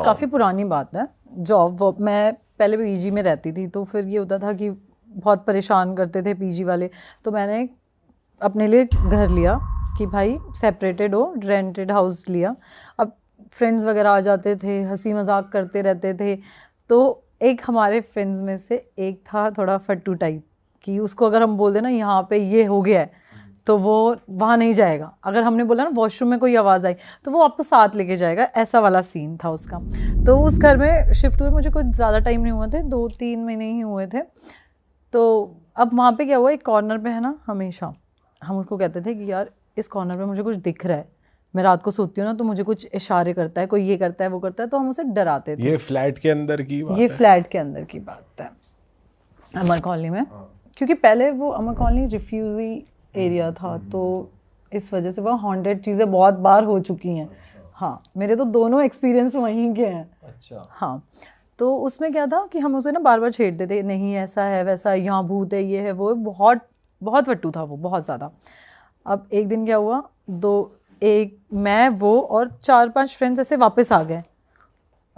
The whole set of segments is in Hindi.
काफ़ी पुरानी बात है। जॉब मैं पहले पीजी में रहती थी, तो फिर ये होता था कि बहुत परेशान करते थे पीजी वाले, तो मैंने अपने लिए घर लिया कि भाई सेपरेटेड हो, रेंटेड हाउस लिया। अब फ्रेंड्स वगैरह आ जाते थे, हंसी मजाक करते रहते थे। तो एक हमारे फ्रेंड्स में से एक था थोड़ा फट्टू टाइप, कि उसको अगर हम बोल दें ना यहाँ पे ये हो गया है, तो वो वहाँ नहीं जाएगा। अगर हमने बोला ना वॉशरूम में कोई आवाज़ आई, तो वो आपको साथ लेके जाएगा। ऐसा वाला सीन था उसका। तो उस घर में शिफ्ट हुए मुझे कुछ ज़्यादा टाइम नहीं हुआ थे, 2-3 महीने ही हुए थे। तो अब वहाँ पे क्या हुआ, एक कॉर्नर पे है ना, हमेशा हम उसको कहते थे कि यार इस कॉर्नर पे मुझे कुछ दिख रहा है। मैं रात को सोती हूँ ना, तो मुझे कुछ इशारे करता है, कोई ये करता है वो करता है, तो हम उसे डराते थे। ये फ्लैट के अंदर की बात ये है? फ्लैट के अंदर की बात है, अमर कॉलोनी में। क्योंकि पहले वो अमर कॉलोनी रिफ्यूजी एरिया था, तो इस वजह से वह हॉन्टेड चीज़ें बहुत बार हो चुकी हैं। हाँ, मेरे तो दोनों एक्सपीरियंस वहीं के हैं। अच्छा। हाँ, तो उसमें क्या था कि हम उसे ना बार बार छेड़ते थे, नहीं ऐसा है वैसा है, यहाँ भूत है, ये है वो है। बहुत बहुत फट्टू था वो, बहुत ज़्यादा। अब एक दिन क्या हुआ, मैं वो और 4-5 फ्रेंड्स ऐसे वापस आ गए।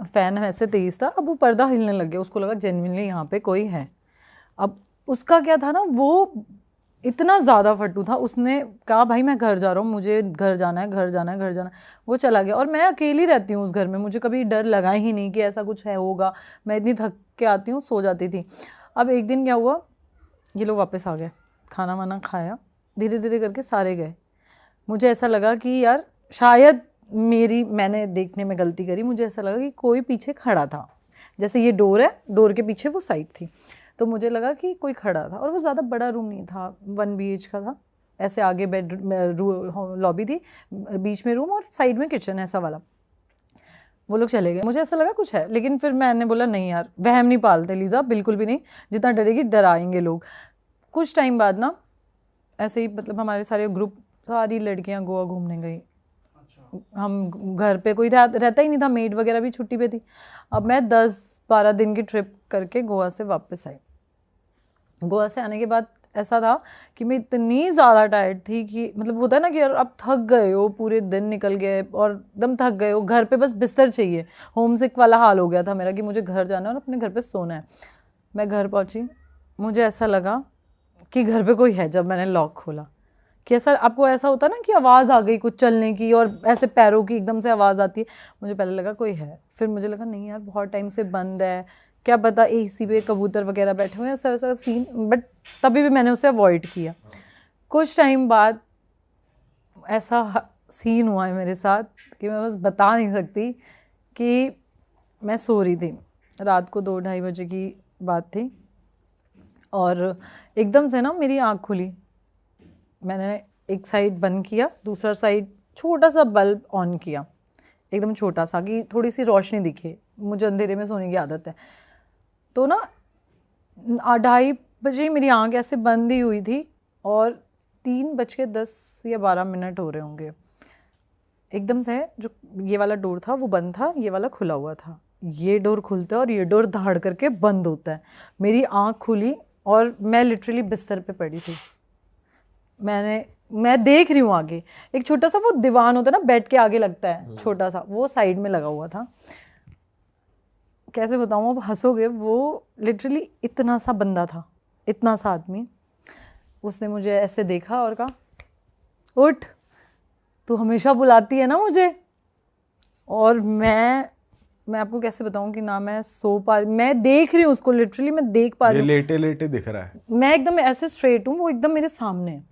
फ़ैन ऐसे तेज़ था, अब वो पर्दा हिलने लग गया, उसको लगा जेन्युइनली यहाँ पे कोई है। अब उसका क्या था ना, वो इतना ज़्यादा फट्टू था, उसने कहा भाई मैं घर जा रहा हूँ, मुझे घर जाना है, घर जाना है, घर जाना है। वो चला गया, और मैं अकेली रहती हूँ उस घर में, मुझे कभी डर लगा ही नहीं कि ऐसा कुछ है होगा। मैं इतनी थक के आती हूँ, सो जाती थी। अब एक दिन क्या हुआ, ये लोग वापस आ गए, खाना वाना खाया, धीरे धीरे करके सारे गए। मुझे ऐसा लगा कि यार शायद मैंने देखने में गलती करी। मुझे ऐसा लगा कि कोई पीछे खड़ा था, जैसे ये डोर है, डोर के पीछे वो साइड थी, तो मुझे लगा कि कोई खड़ा था। और वो ज़्यादा बड़ा रूम नहीं था, 1 BH का था। ऐसे आगे लॉबी थी, बीच में रूम और साइड में किचन, ऐसा वाला। वो लोग चले गए, मुझे ऐसा लगा कुछ है, लेकिन फिर मैंने बोला नहीं यार, वहम नहीं पालते लीजा, बिल्कुल भी नहीं। जितना डरेगी डराएंगे लोग। कुछ टाइम बाद ना ऐसे ही, मतलब हमारे सारे ग्रुप, सारी लड़कियां गोवा घूमने गई। हम घर पे कोई रहता ही नहीं था, मेड वगैरह भी छुट्टी पे थी। अब मैं 10-12 दिन की ट्रिप करके गोवा से वापस आई। गोवा से आने के बाद ऐसा था कि मैं इतनी ज़्यादा टायर्ड थी कि, मतलब होता है ना कि यार आप थक गए हो, पूरे दिन निकल गए और एकदम थक गए हो, घर पे बस बिस्तर चाहिए। होम सिक वाला हाल हो गया था मेरा कि मुझे घर जाना है और अपने घर पे सोना है। मैं घर पहुंची, मुझे ऐसा लगा कि घर पे कोई है। जब मैंने लॉक खोला, कि ऐसा आपको ऐसा होता है ना कि आवाज़ आ गई कुछ चलने की, और ऐसे पैरों की एकदम से आवाज़ आती है। मुझे पहले लगा कोई है, फिर मुझे लगा नहीं यार बहुत टाइम से बंद है, क्या पता एसी पे कबूतर वगैरह बैठे हुए हैं, ऐसा ऐसा सीन। बट तभी भी मैंने उसे अवॉइड किया। कुछ टाइम बाद ऐसा सीन हुआ है मेरे साथ कि मैं बस बता नहीं सकती। कि मैं सो रही थी, रात को 2-2:30 बजे की बात थी, और एकदम से ना मेरी आँख खुली। मैंने एक साइड बंद किया, दूसरा साइड छोटा सा बल्ब ऑन किया, एकदम छोटा सा, कि थोड़ी सी रोशनी दिखे। मुझे अंधेरे में सोने की आदत है। तो ना 2:30 बजे मेरी आंख ऐसे बंद ही हुई थी, और 3:10 या 12 मिनट हो रहे होंगे, एकदम से जो ये वाला डोर था वो बंद था, ये वाला खुला हुआ था। ये डोर खुलता है और ये डोर धाड़ करके बंद होता है। मेरी आंख खुली और मैं लिटरली बिस्तर पे पड़ी थी। मैं देख रही हूँ आगे, एक छोटा सा वो दीवान होता है ना, बेड के आगे लगता है छोटा सा, वो साइड में लगा हुआ था। कैसे बताऊँ, अब हंसोगे, वो लिटरली इतना सा बंदा था, इतना सा आदमी। उसने मुझे ऐसे देखा और कहा उठ, तू हमेशा बुलाती है ना मुझे। और मैं आपको कैसे बताऊं कि ना मैं सो पा रही, मैं देख रही हूँ उसको, लिटरली मैं देख पा रही हूँ। लेटे लेटे दिख रहा है? मैं एकदम ऐसे स्ट्रेट हूँ, वो एकदम मेरे सामने है।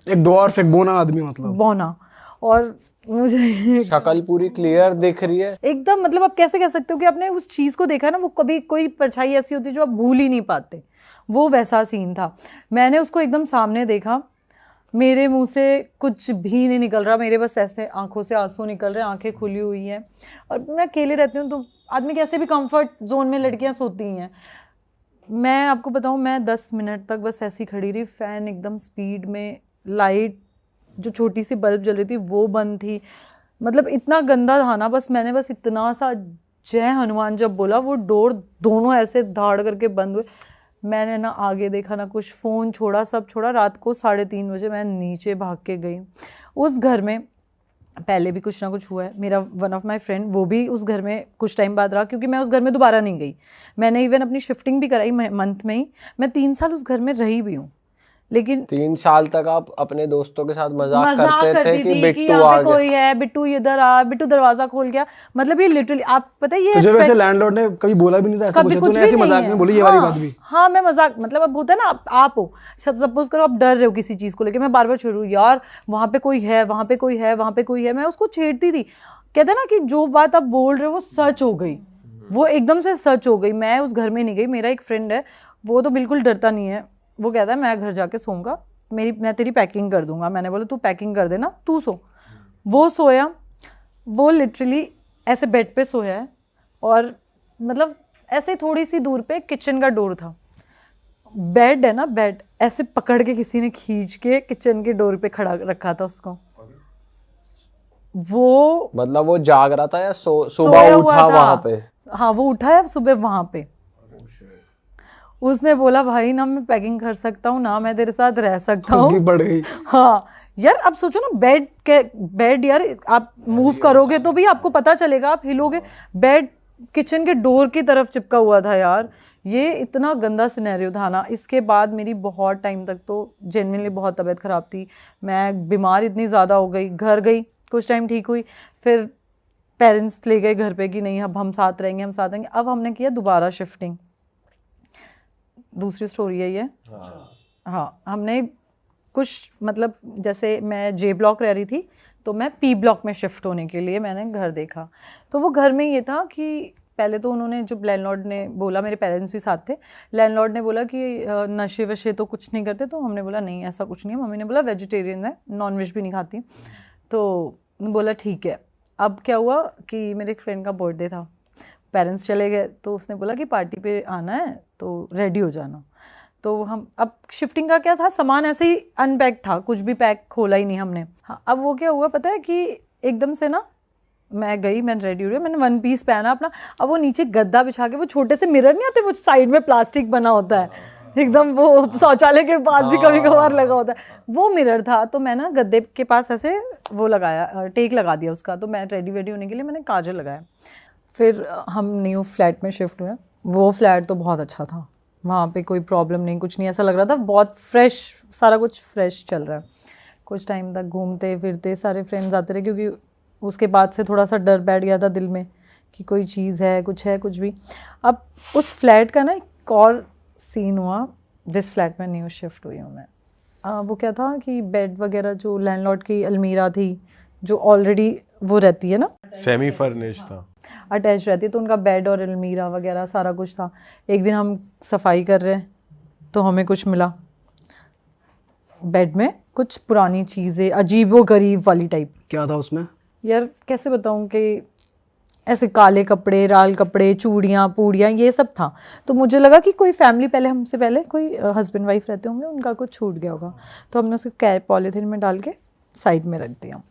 एक डॉर्फ, एक बोना आदमी, मतलब बौना। और मुझे शक्ल पूरी क्लियर दिख रही है एकदम, मतलब आप कैसे कह सकते हो कि आपने उस चीज़ को देखा ना, वो कभी कोई परछाई ऐसी होती है जो आप भूल ही नहीं पाते, वो वैसा सीन था। मैंने उसको एकदम सामने देखा, मेरे मुंह से कुछ भी नहीं निकल रहा, मेरे बस ऐसे आंखों से आंसू निकल रहे हैं, आंखें खुली हुई हैं। और मैं अकेले रहती हूँ, तो आदमी कैसे भी कंफर्ट जोन में लड़कियाँ सोती हैं। मैं आपको बताऊँ, मैं 10 मिनट तक बस ऐसी खड़ी रही, फ़ैन एकदम स्पीड में, लाइट जो छोटी सी बल्ब जल रही थी वो बंद थी। मतलब इतना गंदा था ना, मैंने इतना सा जय हनुमान जब बोला, वो डोर दोनों ऐसे धाड़ करके बंद हुए। मैंने ना आगे देखा ना कुछ, फ़ोन छोड़ा, सब छोड़ा। रात को 3:30 बजे मैं नीचे भाग के गई। उस घर में पहले भी कुछ ना कुछ हुआ है। मेरा वन ऑफ माय फ्रेंड वो भी उस घर में कुछ टाइम बाद रहा, क्योंकि मैं उस घर में दोबारा नहीं गई। मैंने इवन अपनी शिफ्टिंग भी कराई मंथ में ही। मैं 3 साल उस घर में रही भी हूँ, लेकिन 3 साल तक आप अपने दोस्तों के साथ मजाक मजाक करते थे करती कि थी कि बिट्टू यहाँ आ पे गया। कोई है, बिट्टू इधर आ, बिट्टू दरवाजा खोल गया। मतलब ये लिटरली, आप पता है ये तुझे वैसे लैंडलॉर्ड ने कभी बोला भी नहीं था ऐसा कभी कुछ? कुछ तूने भी ऐसी नहीं मजाक है। में बोली ये हाँ, वाली बात भी? हाँ मैं मजाक, मतलब अब होता है ना, आप हो सपोज करो, आप डर रहे हो किसी चीज को लेके, मैं बार बार छेड़ू यार वहां पे कोई है, वहां पे कोई है, वहां पे कोई है, मैं उसको छेड़ती थी। कहते हैं ना कि जो बात आप बोल रहे हो वो सच हो गई, वो एकदम से सच हो गई। मैं उस घर में नहीं गई। मेरा एक फ्रेंड है, वो तो बिल्कुल डरता नहीं है। वो कहता है मैं घर जाके सोऊंगा, मैं तेरी पैकिंग कर दूंगा। मैंने बोला तू पैकिंग कर देना, तू सो। वो सोया, वो लिटरली ऐसे बेड पे सोया है, और मतलब ऐसे थोड़ी सी दूर पे किचन का डोर था। बेड है ना, बेड ऐसे पकड़ के किसी ने खींच के किचन के डोर पे खड़ा रखा था उसको। वो मतलब वो जाग रहा था या सुबह सोया हुआ उठा था। वहां पे? हाँ वो उठा है सुबह वहां पे। उसने बोला भाई ना मैं पैकिंग कर सकता हूँ ना मैं तेरे साथ रह सकता उसकी हूँ। पड़ गई। हाँ यार, अब सोचो ना, बेड यार, आप मूव करोगे तो भी आपको पता चलेगा, आप हिलोगे। बेड किचन के डोर की तरफ चिपका हुआ था यार। ये इतना गंदा सिनेरियो था ना। इसके बाद मेरी बहुत टाइम तक तो जेन्युइनली बहुत तबीयत ख़राब थी। मैं बीमार इतनी ज़्यादा हो गई, घर गई, कुछ टाइम ठीक हुई, फिर पेरेंट्स ले गए घर पे कि नहीं अब हम साथ रहेंगे, हम साथ रहेंगे। अब हमने किया दोबारा शिफ्टिंग। दूसरी स्टोरी है ये। हाँ, हमने कुछ मतलब जैसे मैं जे ब्लॉक रह रही थी, तो मैं पी ब्लॉक में शिफ्ट होने के लिए मैंने घर देखा। तो वो घर में ये था कि पहले तो उन्होंने, जो लैंडलॉर्ड ने बोला, मेरे पेरेंट्स भी साथ थे, लैंडलॉर्ड ने बोला कि नशे वशे तो कुछ नहीं करते। तो हमने बोला नहीं ऐसा कुछ नहीं है। मम्मी ने बोला वेजिटेरियन है, नॉन वेज भी नहीं खाती। तो बोला ठीक है। अब क्या हुआ कि मेरे एक फ्रेंड का बर्थडे था, पेरेंट्स चले गए, तो उसने बोला कि पार्टी पे आना है तो रेडी हो जाना। तो हम, अब शिफ्टिंग का क्या था, सामान ऐसे ही अनपैक था, कुछ भी पैक खोला ही नहीं हमने। हाँ, अब वो क्या हुआ पता है कि एकदम से ना मैं गई, मैं रेडी हो रही, मैंने वन पीस पहना अपना। अब वो नीचे गद्दा बिछा के, वो छोटे से मिरर नहीं आते, वो साइड में प्लास्टिक बना होता है एकदम, वो शौचालय के पास भी कभी कभार लगा होता है, वो मिरर था। तो मैं ना गद्दे के पास ऐसे वो लगाया, टेक लगा दिया उसका। तो मैं रेडी वेडी होने के लिए मैंने काजल लगाया। फिर हम न्यू फ्लैट में शिफ्ट हुए। वो फ्लैट तो बहुत अच्छा था, वहाँ पे कोई प्रॉब्लम नहीं, कुछ नहीं, ऐसा लग रहा था बहुत फ्रेश, सारा कुछ फ्रेश चल रहा है। कुछ टाइम तक घूमते फिरते सारे फ्रेंड्स आते रहे, क्योंकि उसके बाद से थोड़ा सा डर बैठ गया था दिल में कि कोई चीज़ है, कुछ भी। अब उस फ्लैट का ना एक और सीन हुआ, जिस फ्लैट में न्यू शिफ्ट हुई हूँ मैं। वो क्या था कि बेड वगैरह, जो लैंडलॉर्ड की अलमीरा थी, जो ऑलरेडी वो रहती है ना, सेमी फर्निश्ड था, अटैच रहती है, तो उनका बेड और अलमीरा वगैरह सारा कुछ था। एक दिन हम सफाई कर रहे हैं तो हमें कुछ मिला बेड में, कुछ पुरानी चीज़ें, अजीबो गरीब वाली टाइप। क्या था उसमें? यार कैसे बताऊँ कि ऐसे काले कपड़े, लाल कपड़े, चूड़ियाँ पूड़ियाँ, ये सब था। तो मुझे लगा कि कोई फैमिली पहले, हमसे पहले कोई हस्बैंड वाइफ रहते होंगे, उनका कुछ छूट गया होगा। तो हमने उसको पॉलीथीन में डाल के साइड में रख दिया।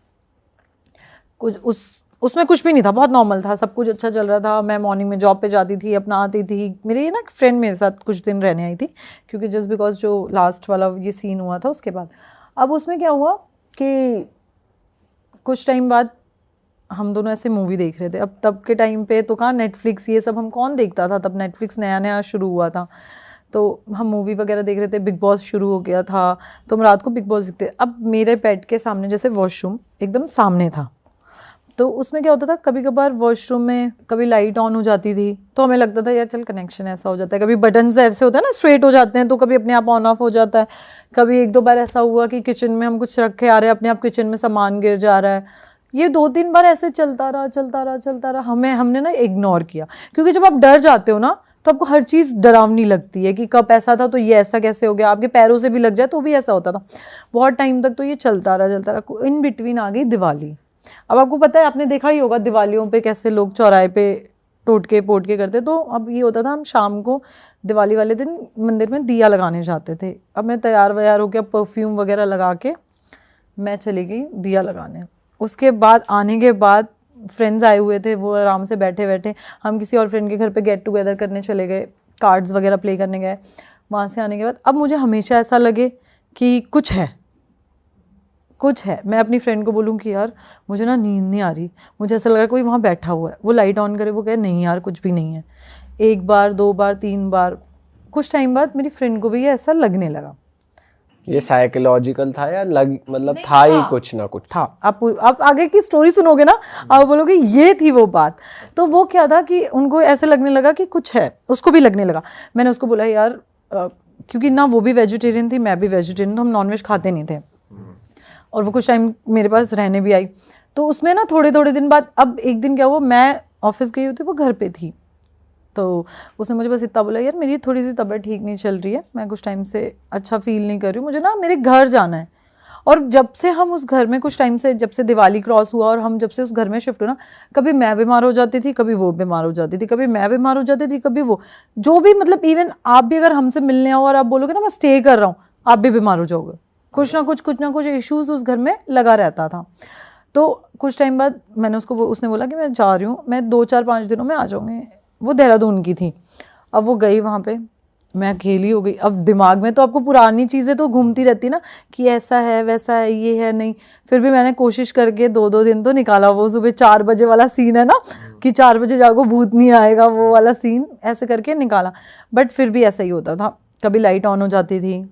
कुछ उसमें कुछ भी नहीं था, बहुत नॉर्मल था, सब कुछ अच्छा चल रहा था। मैं मॉर्निंग में जॉब पे जाती थी, अपना आती थी। मेरी ना फ्रेंड मेरे साथ कुछ दिन रहने आई थी, क्योंकि जस्ट बिकॉज जो लास्ट वाला ये सीन हुआ था उसके बाद। अब उसमें क्या हुआ कि कुछ टाइम बाद हम दोनों ऐसे मूवी देख रहे थे। अब तब के टाइम पे तो कहाँ नेटफ्लिक्स ये सब हम कौन देखता था, तब नेटफ्लिक्स नया नया शुरू हुआ था। तो हम मूवी वगैरह देख रहे थे, बिग बॉस शुरू हो गया था, तो हम रात को बिग बॉस देखते। अब मेरे बेड के सामने जैसे वॉशरूम एकदम सामने था, तो उसमें क्या होता था, कभी कभार वॉशरूम में कभी लाइट ऑन हो जाती थी, तो हमें लगता था यार चल कनेक्शन ऐसा हो जाता है। कभी बटन ऐसे होता है ना, स्ट्रेट हो जाते हैं, तो कभी अपने आप ऑन ऑफ हो जाता है। कभी एक दो बार ऐसा हुआ कि किचन में हम कुछ रख के आ रहे हैं, अपने आप किचन में सामान गिर जा रहा है। ये 2-3 बार ऐसे चलता रहा। हमने ना इग्नोर किया, क्योंकि जब आप डर जाते हो ना, तो आपको हर चीज़ डरावनी लगती है कि कब ऐसा था तो ये ऐसा कैसे हो गया। आपके पैरों से भी लग जाए तो भी ऐसा होता था। बहुत टाइम तक तो ये चलता रहा। इन बिटवीन आ गई दिवाली। अब आपको पता है, आपने देखा ही होगा दिवालियों पे कैसे लोग चौराहे पे टोटके पोटके करते। तो अब ये होता था, हम शाम को दिवाली वाले दिन मंदिर में दिया लगाने जाते थे। अब मैं तैयार व्यार होकर परफ्यूम वगैरह लगा के मैं चली गई दिया लगाने। उसके बाद आने के बाद फ्रेंड्स आए हुए थे, वो आराम से बैठे बैठे, हम किसी और फ्रेंड के घर पे गेट टुगेदर करने चले गए, कार्ड्स वगैरह प्ले करने गए। वहाँ से आने के बाद अब मुझे हमेशा ऐसा लगे कि कुछ है, कुछ है, मैं अपनी फ्रेंड को बोलूँ कि यार मुझे ना नींद नहीं आ रही, मुझे ऐसा लग रहा है कोई वहाँ बैठा हुआ है, वो लाइट ऑन करे, वो कहे नहीं यार कुछ भी नहीं है। 1 बार 2 बार 3 बार, कुछ टाइम बाद मेरी फ्रेंड को भी ये ऐसा लगने लगा। ये साइकोलॉजिकल था या मतलब था ही कुछ ना कुछ था। आप आगे की स्टोरी सुनोगे ना, आप बोलोगे ये थी वो बात। तो वो क्या था कि उनको ऐसे लगने लगा कि कुछ है, उसको भी लगने लगा। मैंने उसको बोला यार क्योंकि ना वो भी वेजिटेरियन थी, मैं भी वेजिटेरियन, तो हम नॉनवेज खाते नहीं थे, और वो कुछ टाइम मेरे पास रहने भी आई। तो उसमें ना थोड़े दिन बाद, अब एक दिन क्या हुआ, मैं ऑफिस गई हुई थी, वो घर पे थी, तो उसने मुझे बस इतना बोला यार मेरी थोड़ी सी तबीयत ठीक नहीं चल रही है, मैं कुछ टाइम से अच्छा फील नहीं कर रही हूँ, मुझे ना मेरे घर जाना है। और जब से हम उस घर में कुछ टाइम से, जब से दिवाली क्रॉस हुआ और हम जब से उस घर में शिफ्ट हुए ना, कभी मैं बीमार हो जाती थी, कभी वो बीमार हो जाती थी, कभी मैं बीमार हो जाती थी, कभी वो, जो भी मतलब इवन आप भी अगर हमसे मिलने आओ और आप बोलोगे ना मैं स्टे कर रहा हूँ, आप भी बीमार हो जाओगे। कुछ ना कुछ इश्यूज उस घर में लगा रहता था। तो कुछ टाइम बाद मैंने उसने बोला कि मैं जा रही हूँ, मैं 2-4-5 दिनों में आ जाऊँगी। वो देहरादून की थी। अब वो गई वहाँ पे, मैं अकेली हो गई। अब दिमाग में तो आपको पुरानी चीज़ें तो घूमती रहती ना कि ऐसा है वैसा है ये है, नहीं। फिर भी मैंने कोशिश करके 2-2 दिन तो निकाला। वो सुबह 4 बजे वाला सीन है ना कि 4 बजे जागो भूत नहीं आएगा, वो वाला सीन ऐसे करके निकाला। बट फिर भी ऐसा ही होता था, कभी लाइट ऑन हो जाती थी,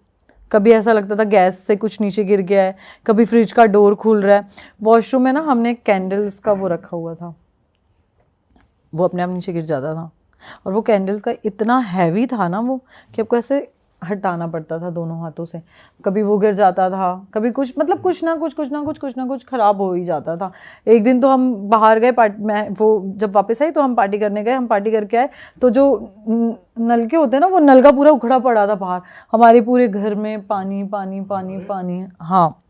कभी ऐसा लगता था गैस से कुछ नीचे गिर गया है, कभी फ्रिज का डोर खुल रहा है। वॉशरूम में ना हमने कैंडल्स का वो रखा हुआ था, वो अपने आप नीचे गिर जाता था। और वो कैंडल्स का इतना हैवी था ना वो कि आपको ऐसे हटाना पड़ता था दोनों हाथों से। कभी वो गिर जाता था, कभी कुछ मतलब कुछ ना कुछ ख़राब हो ही जाता था। एक दिन तो हम बाहर गए मैं वो जब वापस आई तो हम पार्टी करने गए, हम पार्टी करके आए तो जो नलके होते हैं ना, वो नल का पूरा उखड़ा पड़ा था बाहर। हमारे पूरे घर में पानी पानी पानी पानी, हाँ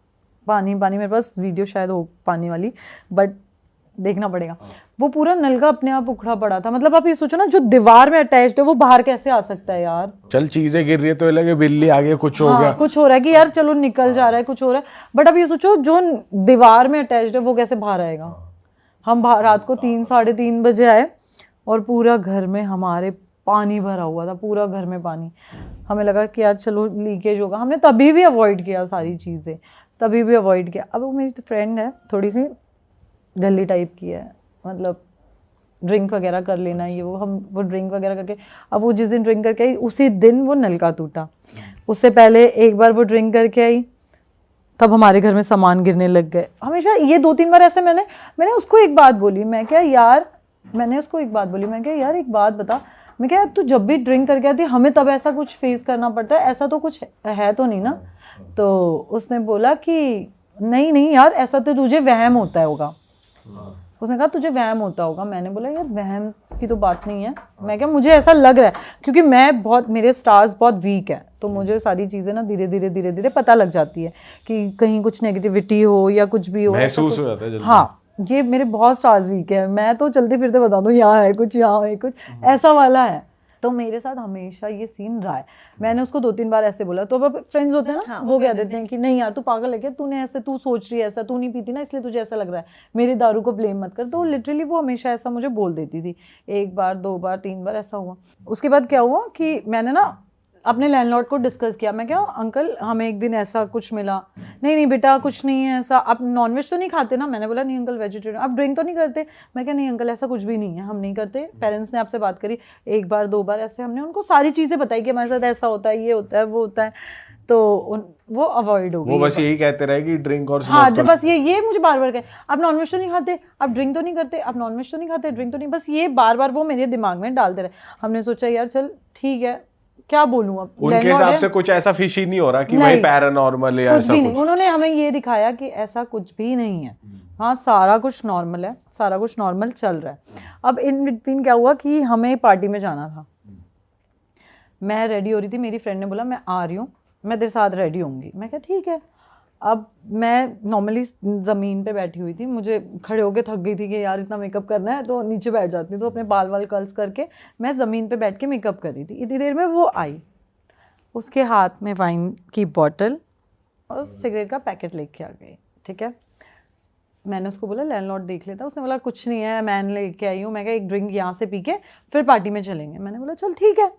पानी पानी। मेरे पास वीडियो शायद हो पानी वाली, बट देखना पड़ेगा। वो पूरा नलका अपने आप उखड़ा पड़ा था। मतलब आप ये सोचो ना, जो दीवार में अटैच्ड है वो बाहर कैसे आ सकता है यार। चल चीजें गिर रही है तो लगे बिल्ली आ गई, कुछ हो हाँ, गया, कुछ हो रहा है कि यार चलो निकल जा रहा है, कुछ हो रहा है। बट अब ये सोचो जो दीवार में अटैच्ड है वो कैसे बाहर आएगा। हम रात को 3-3:30 बजे आए और पूरा घर में हमारे पानी भरा हुआ था, पूरा घर में पानी। हमें लगा कि यार चलो लीकेज होगा, हमने तभी भी अवॉइड किया सारी चीज़ें, तभी भी अवॉइड किया। अब वो मेरी फ्रेंड है, थोड़ी सी जल्दी टाइप की है, मतलब ड्रिंक वगैरह कर लेना ये वो ड्रिंक वगैरह करके, अब वो जिस दिन ड्रिंक करके आई उसी दिन वो नलका टूटा। उससे पहले एक बार वो ड्रिंक करके आई, तब हमारे घर में सामान गिरने लग गए। हमेशा ये 2-3 बार ऐसे मैंने उसको एक बात बोली, मैं क्या यार एक बात बता, मैं क्या तू जब भी ड्रिंक करके आती हमें तब ऐसा कुछ फेस करना पड़ता है, ऐसा तो कुछ है तो नहीं ना। तो उसने बोला कि नहीं यार ऐसा तो तुझे वहम होता होगा। उसने कहा तुझे वहम होता होगा। मैंने बोला यार वहम की तो बात नहीं है, मैं क्या मुझे ऐसा लग रहा है क्योंकि मेरे स्टार्स बहुत वीक है, तो मुझे सारी चीज़ें ना धीरे धीरे पता लग जाती है कि कहीं कुछ नेगेटिविटी हो या कुछ भी हो, महसूस हो जाता है जल्दी। हाँ, ये मेरे बहुत स्टार्स वीक है, मैं तो चलते फिरते बता दूँ यहाँ है कुछ, यहाँ है कुछ, ऐसा वाला है। तो मेरे साथ हमेशा ये सीन रहा है। मैंने उसको 2-3 बार ऐसे बोला, तो अब फ्रेंड्स होते हैं ना, वो कह देते हैं कि नहीं यार तू पागल है क्या, तूने ऐसे, तू सोच रही है ऐसा, तू नहीं पीती ना इसलिए तुझे ऐसा लग रहा है, मेरी दारू को ब्लेम मत कर। तो लिटरली वो हमेशा ऐसा मुझे बोल देती थी। 1 बार 2 बार 3 बार ऐसा हुआ। उसके बाद क्या हुआ कि मैंने ना अपने लैंडलॉर्ड को डिस्कस किया। मैं क्या अंकल हमें एक दिन ऐसा कुछ मिला, नहीं बेटा कुछ नहीं है ऐसा, आप नॉनवेज तो नहीं खाते ना। मैंने बोला नहीं अंकल वेजिटेरियन। आप ड्रिंक तो नहीं करते? मैं क्या नहीं अंकल ऐसा कुछ भी नहीं है, हम नहीं करते। पेरेंट्स ने आपसे बात करी 1 बार 2 बार, ऐसे हमने उनको सारी चीज़ें बताई कि हमारे साथ ऐसा होता है, ये होता है, वो होता है। तो वो अवॉइड हो गई। वो बस यही कहते रहे कि ड्रिंक और हाँ, जब बस ये मुझे बार बार कहे आप नॉनवेज तो नहीं खाते, आप ड्रिंक तो नहीं करते, आप नॉनवेज तो नहीं खाते, ड्रिंक तो नहीं, बस ये बार बार वो मेरे दिमाग में डालते रहे। हमने सोचा यार चल ठीक है, क्या बोलूं अब, उनके हिसाब से कुछ ऐसा फिशी नहीं हो रहा कि भाई पैरानॉर्मल है या ऐसा कुछ। उन्होंने हमें ये दिखाया कि ऐसा कुछ भी नहीं है। हाँ, सारा कुछ नॉर्मल है, सारा कुछ नॉर्मल चल रहा है। अब इन बिटवीन क्या हुआ कि हमें पार्टी में जाना था। मैं रेडी हो रही थी, मेरी फ्रेंड ने बोला मैं आ रही हूँ, मैं तेरे साथ रेडी होंगी। मैं क्या ठीक है। अब मैं नॉर्मली ज़मीन पे बैठी हुई थी, मुझे खड़े होके थक गई थी कि यार इतना मेकअप करना है, तो नीचे बैठ जाती हूँ। तो अपने बाल वाल कर्ल्स करके मैं ज़मीन पे बैठ के मेकअप कर रही थी। इतनी देर में वो आई, उसके हाथ में वाइन की बॉटल और सिगरेट का पैकेट लेके आ गई। ठीक है, मैंने उसको बोला लैंडलॉर्ड देख लेता। उसने बोला कुछ नहीं है, मैं लेके आई हूँ। मैं क्या एक ड्रिंक यहाँ से पी के फिर पार्टी में चलेंगे। मैंने बोला चल ठीक है,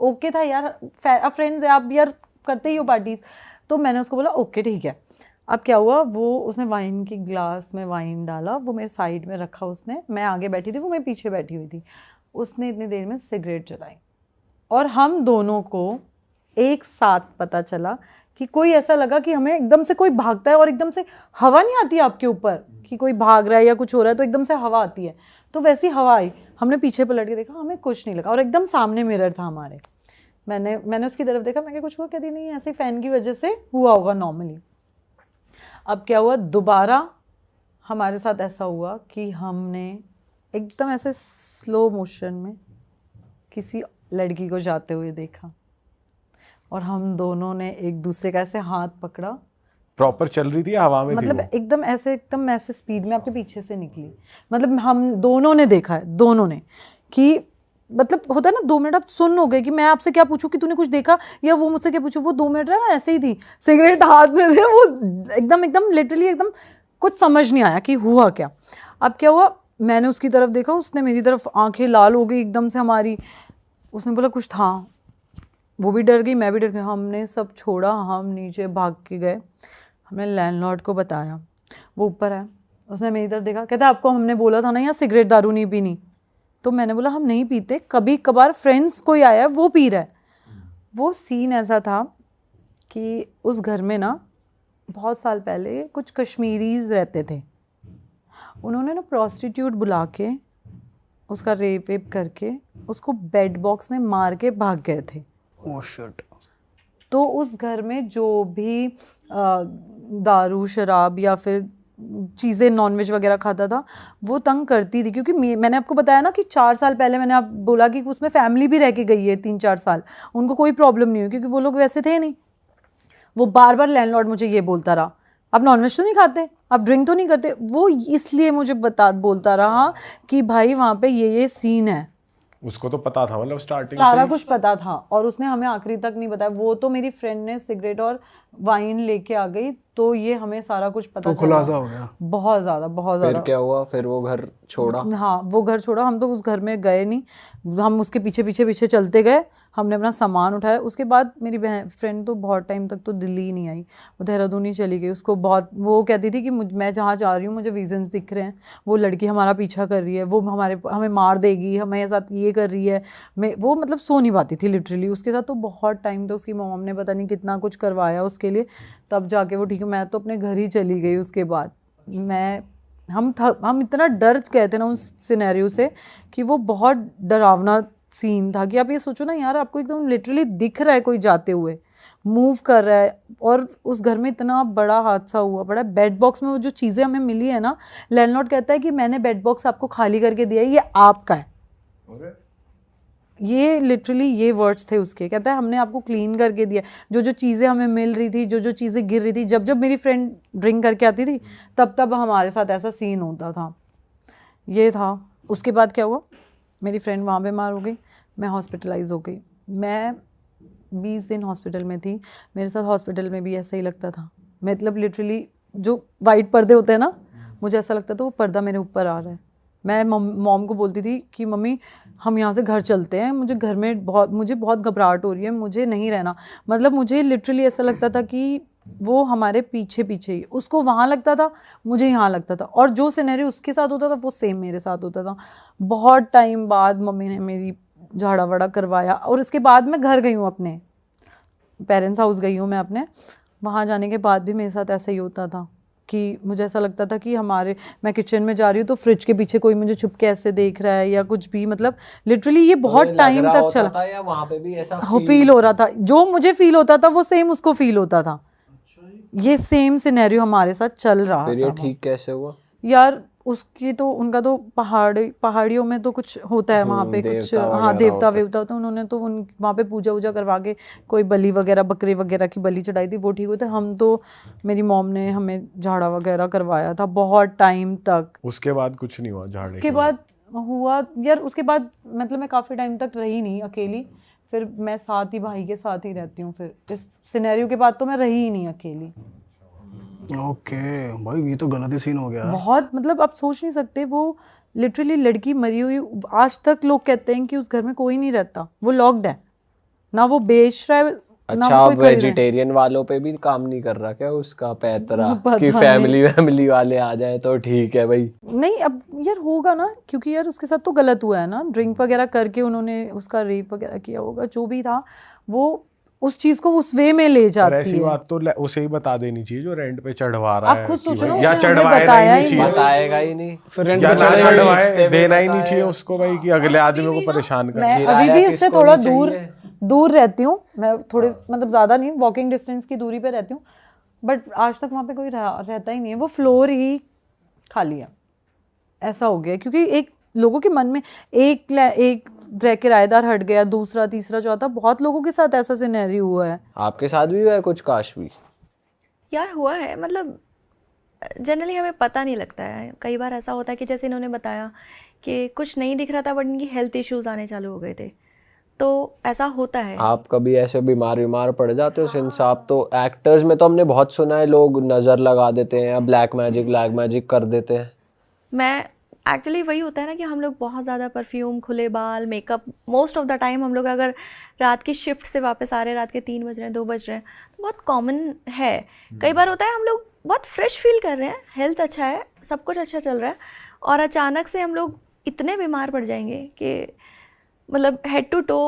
ओके था यार, फ्रेंड्स है आप भी यार, करते ही हो पार्टीज। तो मैंने उसको बोला ओके ठीक है। अब क्या हुआ, वो उसने वाइन की ग्लास में वाइन डाला, वो मेरे साइड में रखा उसने, मैं आगे बैठी थी, वो मैं पीछे बैठी हुई थी। उसने इतनी देर में सिगरेट जलाई और हम दोनों को एक साथ पता चला कि कोई ऐसा लगा कि हमें एकदम से कोई भागता है और एकदम से हवा नहीं आती आपके ऊपर कि कोई भाग रहा है या कुछ हो रहा है तो एकदम से हवा आती है, तो वैसी हवा आई। हमने पीछे पलट के देखा, हमें कुछ नहीं लगा और एकदम सामने मिरर था हमारे। मैंने उसकी तरफ देखा, मैं क्या कुछ हुआ, कहती नहीं ऐसे फैन की वजह से हुआ होगा नॉर्मली। अब क्या हुआ, दोबारा हमारे साथ ऐसा हुआ कि हमने एकदम ऐसे स्लो मोशन में किसी लड़की को जाते हुए देखा और हम दोनों ने एक दूसरे का ऐसे हाथ पकड़ा। प्रॉपर चल रही थी या हवा में थी मतलब वो? एकदम ऐसे स्पीड में आपके पीछे से निकली। मतलब हम दोनों ने देखा है, दोनों ने, कि मतलब होता है ना 2 मिनट आप सुन हो गए कि मैं आपसे क्या पूछूं कि तूने कुछ देखा या वो मुझसे क्या पूछूं। वो 2 मिनट ना ऐसे ही थी, सिगरेट हाथ में थे, वो एकदम लिटरली एकदम कुछ समझ नहीं आया कि हुआ क्या। अब क्या हुआ, मैंने उसकी तरफ देखा, उसने मेरी तरफ, आंखें लाल हो गई एकदम से हमारी। उसने बोला कुछ था, वो भी डर गई, मैं भी डर गई। हमने सब छोड़ा, हम नीचे भाग के गए, हमने लैंडलॉर्ड को बताया, वो ऊपर है। उसने मेरी तरफ देखा, कहता आपको हमने बोला था ना यहाँ सिगरेट दारू नहीं पीनी। तो मैंने बोला हम नहीं पीते, कभी कभार फ्रेंड्स कोई आया है वो पी रहा है। वो सीन ऐसा था कि उस घर में ना बहुत साल पहले कुछ कश्मीरीज रहते थे, उन्होंने ना प्रोस्टिट्यूट बुला के उसका रेप वेप करके उसको बेड बॉक्स में मार के भाग गए थे। Oh shit. तो उस घर में जो भी दारू शराब या फिर चीज़ें नॉनवेज वगैरह खाता था वो तंग करती थी, क्योंकि मैंने आपको बताया ना कि 4 साल पहले मैंने आप बोला कि उसमें फैमिली भी रह के गई है 3-4 साल, उनको कोई प्रॉब्लम नहीं हुई क्योंकि वो लोग वैसे थे नहीं। वो बार बार लैंडलॉर्ड मुझे ये बोलता रहा, आप नॉनवेज तो नहीं खाते, आप ड्रिंक तो नहीं करते। वो इसलिए मुझे बोलता रहा कि भाई वहाँ पे ये सीन है। उसको तो पता था, मतलब स्टार्टिंग सारा से कुछ पता था और उसने हमें आखिरी तक नहीं बताया। वो तो मेरी फ्रेंड ने सिगरेट और वाइन लेके आ गई, तो ये हमें सारा कुछ पता तो चला। खुलासा हो गया। बहुत ज़्यादा। फिर क्या हुआ, फिर वो घर छोड़ा? हाँ, वो घर छोड़ा, हम तो उस घर में गए नहीं, हम उसके पीछे पीछे चलते गए। हमने अपना सामान उठाया। उसके बाद मेरी बहन फ्रेंड तो बहुत टाइम तक तो दिल्ली ही नहीं आई, वो देहरादून ही चली गई। उसको बहुत, वो कहती थी कि मैं जहाँ जा रही हूँ मुझे विजन्स दिख रहे हैं, वो लड़की हमारा पीछा कर रही है, वो हमें मार देगी, हमें साथ ये कर रही है। वो मतलब सो नहीं पाती थी लिटरली। उसके साथ तो बहुत टाइम तक उसकी मॉम ने पता नहीं कितना कुछ करवाया उसके लिए, तब जाके वो ठीक है। मैं तो अपने घर ही चली गई उसके बाद। हम इतना डर गए थे ना उस सिनेरियो से कि वो बहुत डरावना सीन था। कि आप ये सोचो ना यार, आपको एकदम लिटरली दिख रहा है कोई जाते हुए, मूव कर रहा है, और उस घर में इतना बड़ा हादसा हुआ पड़ा। बेड बॉक्स में वो जो चीज़ें हमें मिली है ना, लैंडलॉर्ड कहता है कि मैंने बेड बॉक्स आपको खाली करके दिया है, ये आपका है। ये लिटरली ये वर्ड्स थे उसके। कहता है हमने आपको क्लीन करके दिया। जो चीज़ें हमें मिल रही थी, जो चीज़ें गिर रही थी, जब मेरी फ्रेंड ड्रिंक करके आती थी तब हमारे साथ ऐसा सीन होता था। ये था। उसके बाद क्या हुआ, मेरी फ्रेंड वहाँ बीमार हो गई, मैं हॉस्पिटलाइज हो गई। मैं 20 दिन हॉस्पिटल में थी। मेरे साथ हॉस्पिटल में भी ऐसा ही लगता था, मतलब लिटरली जो वाइट पर्दे होते हैं ना, मुझे ऐसा लगता था वो पर्दा मेरे ऊपर आ रहा है। मैं मॉम को बोलती थी कि मम्मी हम यहाँ से घर चलते हैं, मुझे घर में मुझे बहुत घबराहट हो रही है, मुझे नहीं रहना। मतलब मुझे लिटरली ऐसा लगता था कि वो हमारे पीछे ही, उसको वहाँ लगता था, मुझे यहाँ लगता था, और जो सिनेरियो उसके साथ होता था वो सेम मेरे साथ होता था। बहुत टाइम बाद मम्मी ने मेरी झाड़ा वाड़ा करवाया, और उसके बाद मैं घर गई हूँ, अपने पेरेंट्स हाउस गई हूँ मैं अपने। वहाँ जाने के बाद भी मेरे साथ ऐसा ही होता था कि मुझे ऐसा लगता था कि मैं किचन में जा रही हूँ तो फ्रिज के पीछे कोई मुझे छुप के ऐसे देख रहा है या कुछ भी। मतलब लिटरली ये बहुत टाइम तक चला था, या वहाँ पे भी ऐसा फील हो रहा था। जो मुझे फील होता था वो सेम उसको फील होता था। ये सेम सिनेरियो हमारे साथ चल रहा था। फिर ये ठीक कैसे हुआ यार? उसकी तो, उनका तो पहाड़ियों में तो कुछ होता है वहाँ पे कुछ, हाँ देवता वेवता, तो उन्होंने तो वहाँ पे पूजा वूजा करवा के कोई बलि वगैरह, बकरे वगैरह की बलि चढ़ाई थी, वो ठीक हुए थे। हम तो, मेरी मॉम ने हमें झाड़ा वगैरह करवाया था बहुत टाइम तक। उसके बाद कुछ नहीं हुआ झाड़े उसके बाद हुआ यार, उसके बाद मतलब मैं काफ़ी टाइम तक रही नहीं अकेली, फिर मैं साथ ही भाई के साथ ही रहती हूँ। फिर इस सिनेरियो के बाद तो मैं रही ही नहीं अकेली। ओके भाई, ये तो गलत ही सीन हो गया। बहुत, मतलब आप सोच नहीं सकते, वो लिटरली लड़की मरी हुई, आज तक लोग कहते हैं कि उस घर में कोई नहीं रहता, वो लॉक्ड है, ना वो बेच रहा है अच्छा, अब वेजिटेरियन वालों पे भी काम नहीं कर रहा क्या उसका पैतरा कि फैमिली वाले आ जाए तो ठीक है भाई? नहीं, अब यार होगा ना, क्योंकि यार उसके साथ तो गलत हुआ है ना, ड्रिंक वगैरह करके उन्होंने उसका रेप वगैरह किया होगा, जो भी था वो उस चीज को उस वे में ले जाती है। ऐसी बात तो उसे ही बता देनी चाहिए जो रेंट पे चढ़वा रहा है। आप खुद सोचो ना, या उसने चढ़वाए बताया नहीं ही चाहिए, बताएगा ही नहीं, फिर रेंट या पे ना चढ़ेगा। चढ़वाए, देना ही नहीं चाहिए उसको भाई कि अगले आदमी को परेशान कर। मैं अभी भी इससे थोड़ा दूर रहती हूँ, मैं थोड़े मतलब ज्यादा नहीं, वॉकिंग डिस्टेंस की दूरी पे रहती हूँ, बट आज तक वहाँ पे कोई रहता ही नहीं है, वो फ्लोर ही खाली है, ऐसा हो गया। क्योंकि एक लोगों के मन में एक किराएदार हट गया, दूसरा तीसरा चौथा, बहुत लोगों के साथ ऐसा सिनेरियो हुआ है। आपके साथ भी हुआ है कुछ काशवी? यार हुआ है, मतलब जनरली हमें पता नहीं लगता है। कई बार ऐसा होता है कि जैसे इन्होंने बताया कि कुछ नहीं दिख रहा था बट इनकी हेल्थ इश्यूज आने चालू हो गए थे, तो ऐसा होता है। आप कभी ऐसे बीमार पड़ जाते हो सिंस आप तो एक्टर्स में तो हमने बहुत सुना है लोग नजर लगा देते हैं या ब्लैक मैजिक कर देते हैं। मैं एक्चुअली वही होता है ना कि हम लोग बहुत ज़्यादा परफ्यूम, खुले बाल, makeup, most of the time हम लोग अगर रात की शिफ्ट से वापस आ रहे हैं, रात के 3 बज रहे हैं, 2 बज रहे हैं, तो बहुत कॉमन है। कई बार होता है हम लोग बहुत फ्रेश फील कर रहे हैं, हेल्थ अच्छा है, सब कुछ अच्छा चल रहा है, और अचानक से हम लोग इतने बीमार पड़ जाएंगे कि मतलब हेड टू टो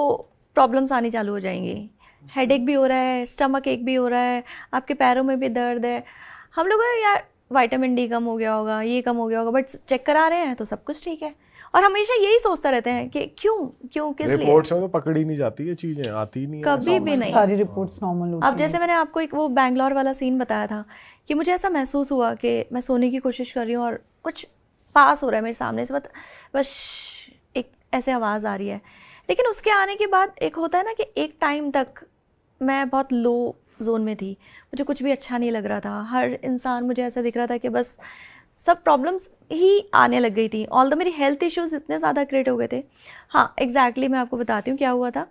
प्रॉब्लम्स आनी चालू हो जाएंगी। हेडेक भी हो रहा है, स्टमक एक भी हो रहा है, आपके पैरों में भी दर्द है। हम लोग यार विटामिन डी कम हो गया होगा, ये कम हो गया होगा, बट चेक करा रहे हैं तो सब कुछ ठीक है, और हमेशा यही सोचता रहते हैं कि क्यों किस लिए। रिपोर्ट्स में तो पकड़ी नहीं जाती ये चीजें, आती नहीं है कभी भी नहीं। सारी रिपोर्ट्स नॉर्मल होती अब जैसे मैंने आपको एक वो बैंगलोर वाला सीन बताया था कि मुझे ऐसा महसूस हुआ कि मैं सोने की कोशिश कर रही हूँ और कुछ पास हो रहा है मेरे सामने से, बस एक ऐसे आवाज़ आ रही है। लेकिन उसके आने के बाद एक होता है ना कि एक टाइम तक मैं बहुत लो जोन में थी, मुझे कुछ भी अच्छा नहीं लग रहा था, हर इंसान मुझे ऐसा दिख रहा था कि बस सब प्रॉब्लम्स ही आने लग गई थी। ऑल्दो मेरी हेल्थ इश्यूज इतने ज़्यादा क्रिएट हो गए थे। हाँ एग्जैक्टली मैं आपको बताती हूँ क्या हुआ था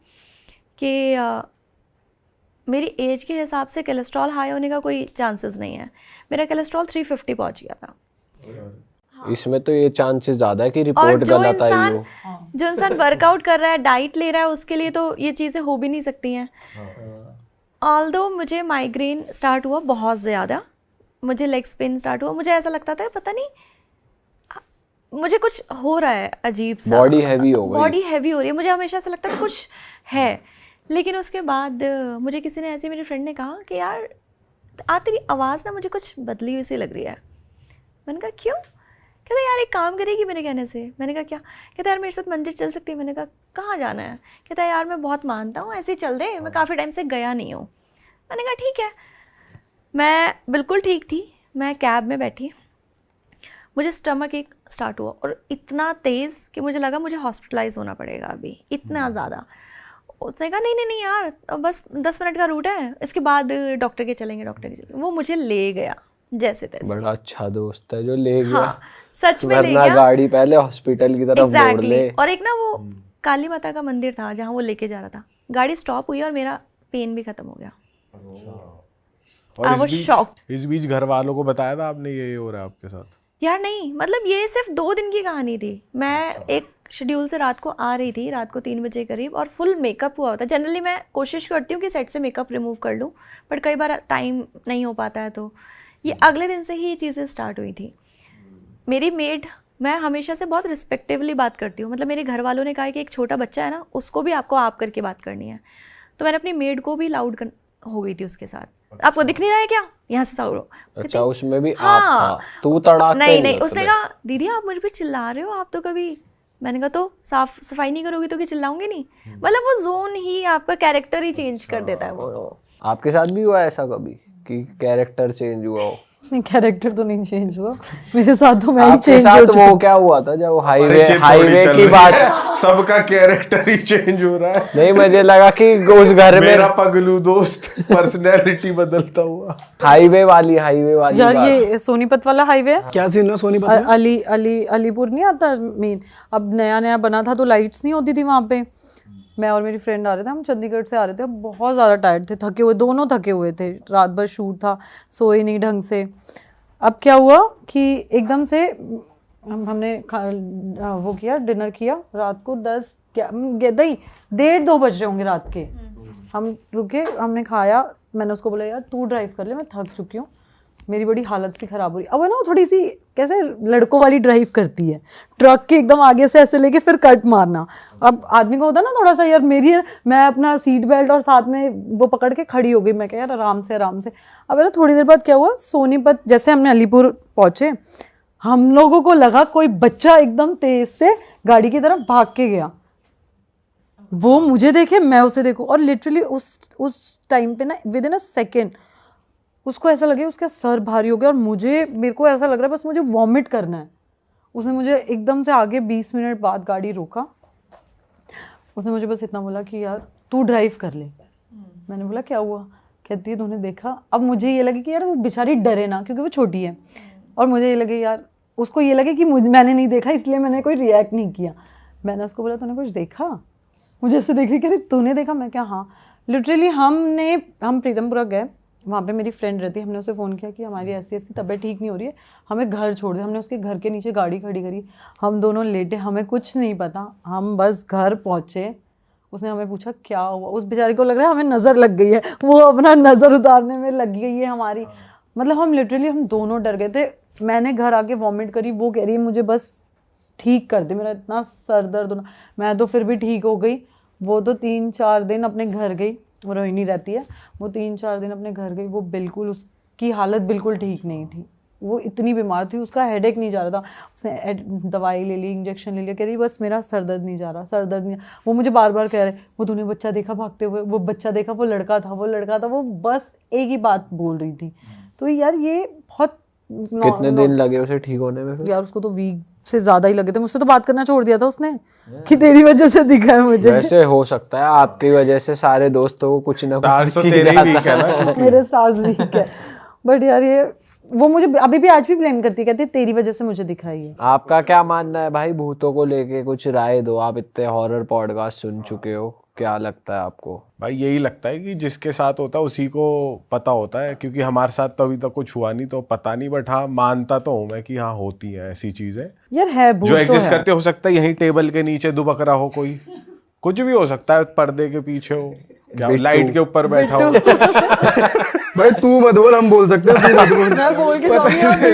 कि मेरी एज के हिसाब से कोलेस्ट्रॉल हाई होने का कोई चांसेस नहीं है। मेरा कोलेस्ट्रॉल 350 पहुँच गया था। इसमें तो ये चांसेस ज़्यादा है कि रिपोर्ट गलत आई हो। जो इंसान वर्कआउट कर रहा है, डाइट ले रहा है, उसके लिए तो ये चीज़ें हो भी नहीं सकती हैं। ऑल्दो मुझे माइग्रेन स्टार्ट हुआ बहुत ज़्यादा, मुझे लेग्स पेन स्टार्ट हुआ, मुझे ऐसा लगता था पता नहीं मुझे कुछ हो रहा है अजीब सा, बॉडी हैवी हो गई, बॉडी हैवी हो रही है, मुझे हमेशा ऐसा लगता था कुछ है। लेकिन उसके बाद मुझे किसी ने ऐसे, मेरी फ्रेंड ने कहा कि यार तेरी आवाज़ ना मुझे कुछ बदली हुई सी लग रही है। मैंने कहा क्यों? कहता यार एक काम करेगी मेरे कहने से। मैंने कहा क्या? कहता यार मेरे साथ मंदिर चल सकती है। मैंने कहा कहाँ जाना है? कहता यार मैं बहुत मानता हूँ, ऐसे ही चल दे, मैं काफ़ी टाइम से गया नहीं हूँ। मैंने कहा ठीक है। मैं बिल्कुल ठीक थी, मैं कैब में बैठी, मुझे स्टमक एक स्टार्ट हुआ और इतना तेज़ कि मुझे लगा मुझे हॉस्पिटलाइज होना पड़ेगा अभी, इतना ज़्यादा। उसने कहा नहीं यार बस 10 मिनट का रूट है, इसके बाद डॉक्टर के चलेंगे। वो मुझे ले गया जैसे तैसे। बड़ा अच्छा दोस्त है जो ले गया। हाँ, सच में ले वरना गया। गाड़ी पहले हॉस्पिटल की तरफ मोड़ ले। और एक ना वो काली माता का मंदिर था जहाँ वो लेके जा रहा था, गाड़ी स्टॉप हुई और मेरा पेन भी खत्म हो गया। और शॉक। इस बीच घर वालों को बताया था आपने ये हो रहा है आपके साथ? यार नहीं, मतलब ये सिर्फ 2 दिन की कहानी थी। मैं एक शेड्यूल से रात को आ रही थी, रात को 3 बजे करीब, और फुल मेकअप हुआ होता है। जनरली मैं कोशिश करती हूँ कि सेट से मेकअप रिमूव कर लूँ, बट कई बार टाइम नहीं हो पाता है, तो ये अगले दिन से ही ये चीज़ें स्टार्ट हुई थी। मेरी मेड, मैं हमेशा से बहुत रिस्पेक्टिवली बात करती हूँ, मतलब मेरे घर वालों ने कहा कि एक छोटा बच्चा है ना, उसको भी आपको आप करके बात करनी है, तो मैंने अपनी मेड को भी लाउड हो गई थी उसके साथ। आपको दिख नहीं रहा है क्या? यहाँ से साउंड। अच्छा, उसमें भी आप था, तू तड़ाक नहीं, उसने कहा दीदी आप मुझ पे चिल्ला रहे हो, आप तो कभी। मैंने कहा तो साफ सफाई नहीं करोगी तो कि चिल्लाऊंगी नहीं। मतलब वो जोन ही आपका कैरेक्टर ही चेंज कर देता है वो। आपके साथ भी हुआ ऐसा कभी कि कैरेक्टर चेंज हुआ हो? नहीं, कैरेक्टर तो नहीं चेंज हुआ मेरे साथ, तो मैं ही आपके चेंज हो साथ चुकी। वो क्या हुआ था जब हाईवे की बात, सबका कैरेक्टर ही चेंज हो रहा है। नहीं मुझे लगा कि उस घर में मेरा पगलू दोस्त पर्सनैलिटी बदलता हुआ। हाईवे वाली यार ये सोनीपत वाला हाईवे है, क्या सीन है सोनीपत में? अलीपुर नहीं आता मेन, अब नया बना था तो लाइट्स नहीं होती थी वहाँ पे। मैं और मेरी फ्रेंड आ रहे थे, हम चंडीगढ़ से आ रहे थे, बहुत ज़्यादा टायर्ड थे, थके हुए, दोनों थके हुए थे, रात भर शूट था, सोए नहीं ढंग से। अब क्या हुआ कि एकदम से हमने वो किया, डिनर किया रात को 1:30 बज रहे होंगे रात के। हम रुके, हमने खाया, मैंने उसको बोला यार तू ड्राइव कर ले, मैं थक चुकी हूँ, मेरी बड़ी हालत सी ख़राब हो रही। अब है ना वो थोड़ी सी कैसे लड़कों वाली ड्राइव करती है, ट्रक के एकदम आगे से ऐसे लेके फिर कट मारना। अब आदमी को होता है ना थोड़ा सा यार मेरी है, मैं अपना सीट बेल्ट और साथ में वो पकड़ के खड़ी हो गई, मैं क्या यार आराम से आराम से। अब है ना थोड़ी देर बाद क्या हुआ, सोनीपत जैसे हमने अलीपुर पहुँचे, हम लोगों को लगा कोई बच्चा एकदम तेज से गाड़ी की तरफ भाग के गया, वो मुझे देखे मैं उसे देखूं, और लिटरली उस टाइम पे ना विद इन अ सेकेंड उसको ऐसा लगे उसका सर भारी हो गया, और मेरे को ऐसा लग रहा है बस मुझे वॉमिट करना है। उसने मुझे एकदम से आगे 20 मिनट बाद गाड़ी रोका, उसने मुझे बस इतना बोला कि यार तू ड्राइव कर ले। मैंने बोला क्या हुआ, कहती है तूने देखा। अब मुझे ये लगे कि यार वो बेचारी डरे ना, क्योंकि वो छोटी है, और मुझे ये लगे यार उसको ये लगे कि मैंने नहीं देखा इसलिए मैंने कोई रिएक्ट नहीं किया। मैंने उसको बोला तूने कुछ देखा, मुझे ऐसे देख रही, कह रही तूने देखा, मैं क्या हाँ। लिटरली हम प्रीतमपुरा गए, वहाँ पे मेरी फ्रेंड रहती है, हमने उसे फ़ोन किया कि हमारी ऐसी तबीयत ठीक नहीं हो रही है, हमें घर छोड़ दे। हमने उसके घर के नीचे गाड़ी खड़ी करी, हम दोनों लेटे, हमें कुछ नहीं पता, हम बस घर पहुँचे। उसने हमें पूछा क्या हुआ, उस बेचारे को लग रहा है हमें नज़र लग गई है, वो अपना नज़र उतारने में लग गई है हमारी। मतलब हम दोनों डर गए थे। मैंने घर आके वॉमिट करी, वो कह रही है मुझे बस ठीक कर दे, मेरा इतना सर दर्द होना। मैं तो फिर भी ठीक हो गई। वो तो 3-4 दिन अपने घर गई, वो रोहिणी रहती है, वो 3-4 दिन अपने घर गई, वो बिल्कुल उसकी हालत बिल्कुल ठीक नहीं थी, वो इतनी बीमार थी, उसका हेडेक नहीं जा रहा था। उसने दवाई ले ली, इंजेक्शन ले लिया, कह रही बस मेरा सर दर्द नहीं जा रहा, सर दर्द नहीं। वो मुझे बार बार कह रहे वो तूने बच्चा देखा भागते हुए, वो बच्चा देखा, वो लड़का था, वो बस एक ही बात बोल रही थी। तो यार ये बहुत कितने दिन लगे उसे ठीक होने में फिर? यार उसको तो वीक से ज़्यादा ही लगे थे, मुझसे तो बात करना छोड़ दिया था उसने कि तेरी वजह से दिखा है मुझे। वैसे हो सकता है आपकी वजह से सारे दोस्तों को कुछ ना कुछ तो तेरे ही वीक है ना। मेरे स्टार्स वीक है, बट यार ये वो मुझे अभी भी आज भी ब्लेम करती है, कहती है तेरी वजह से मुझे दिखा है। आपका क्या मानना है भाई भूतों को लेके, कुछ राय दो। आप इतने हॉरर पॉडकास्ट सुन चुके हो, क्या लगता है आपको? भाई यही लगता है कि जिसके साथ होता है उसी को पता होता है, क्योंकि हमारे साथ तो अभी तक कुछ हुआ नहीं तो पता नहीं, बट हाँ मानता तो हूँ मैं कि हाँ होती हैं ऐसी चीजें यार है भूत जो तो एग्जिस्ट है। करते। हो सकता है यहीं टेबल के नीचे दुबक रहा हो कोई, कुछ भी हो सकता है, पर्दे के पीछे हो, क्या लाइट के ऊपर बैठा हो। भाई तू मत बोल, हम बोल सकते हैं, तू मत बोल। मैं बोल के जाऊंगी।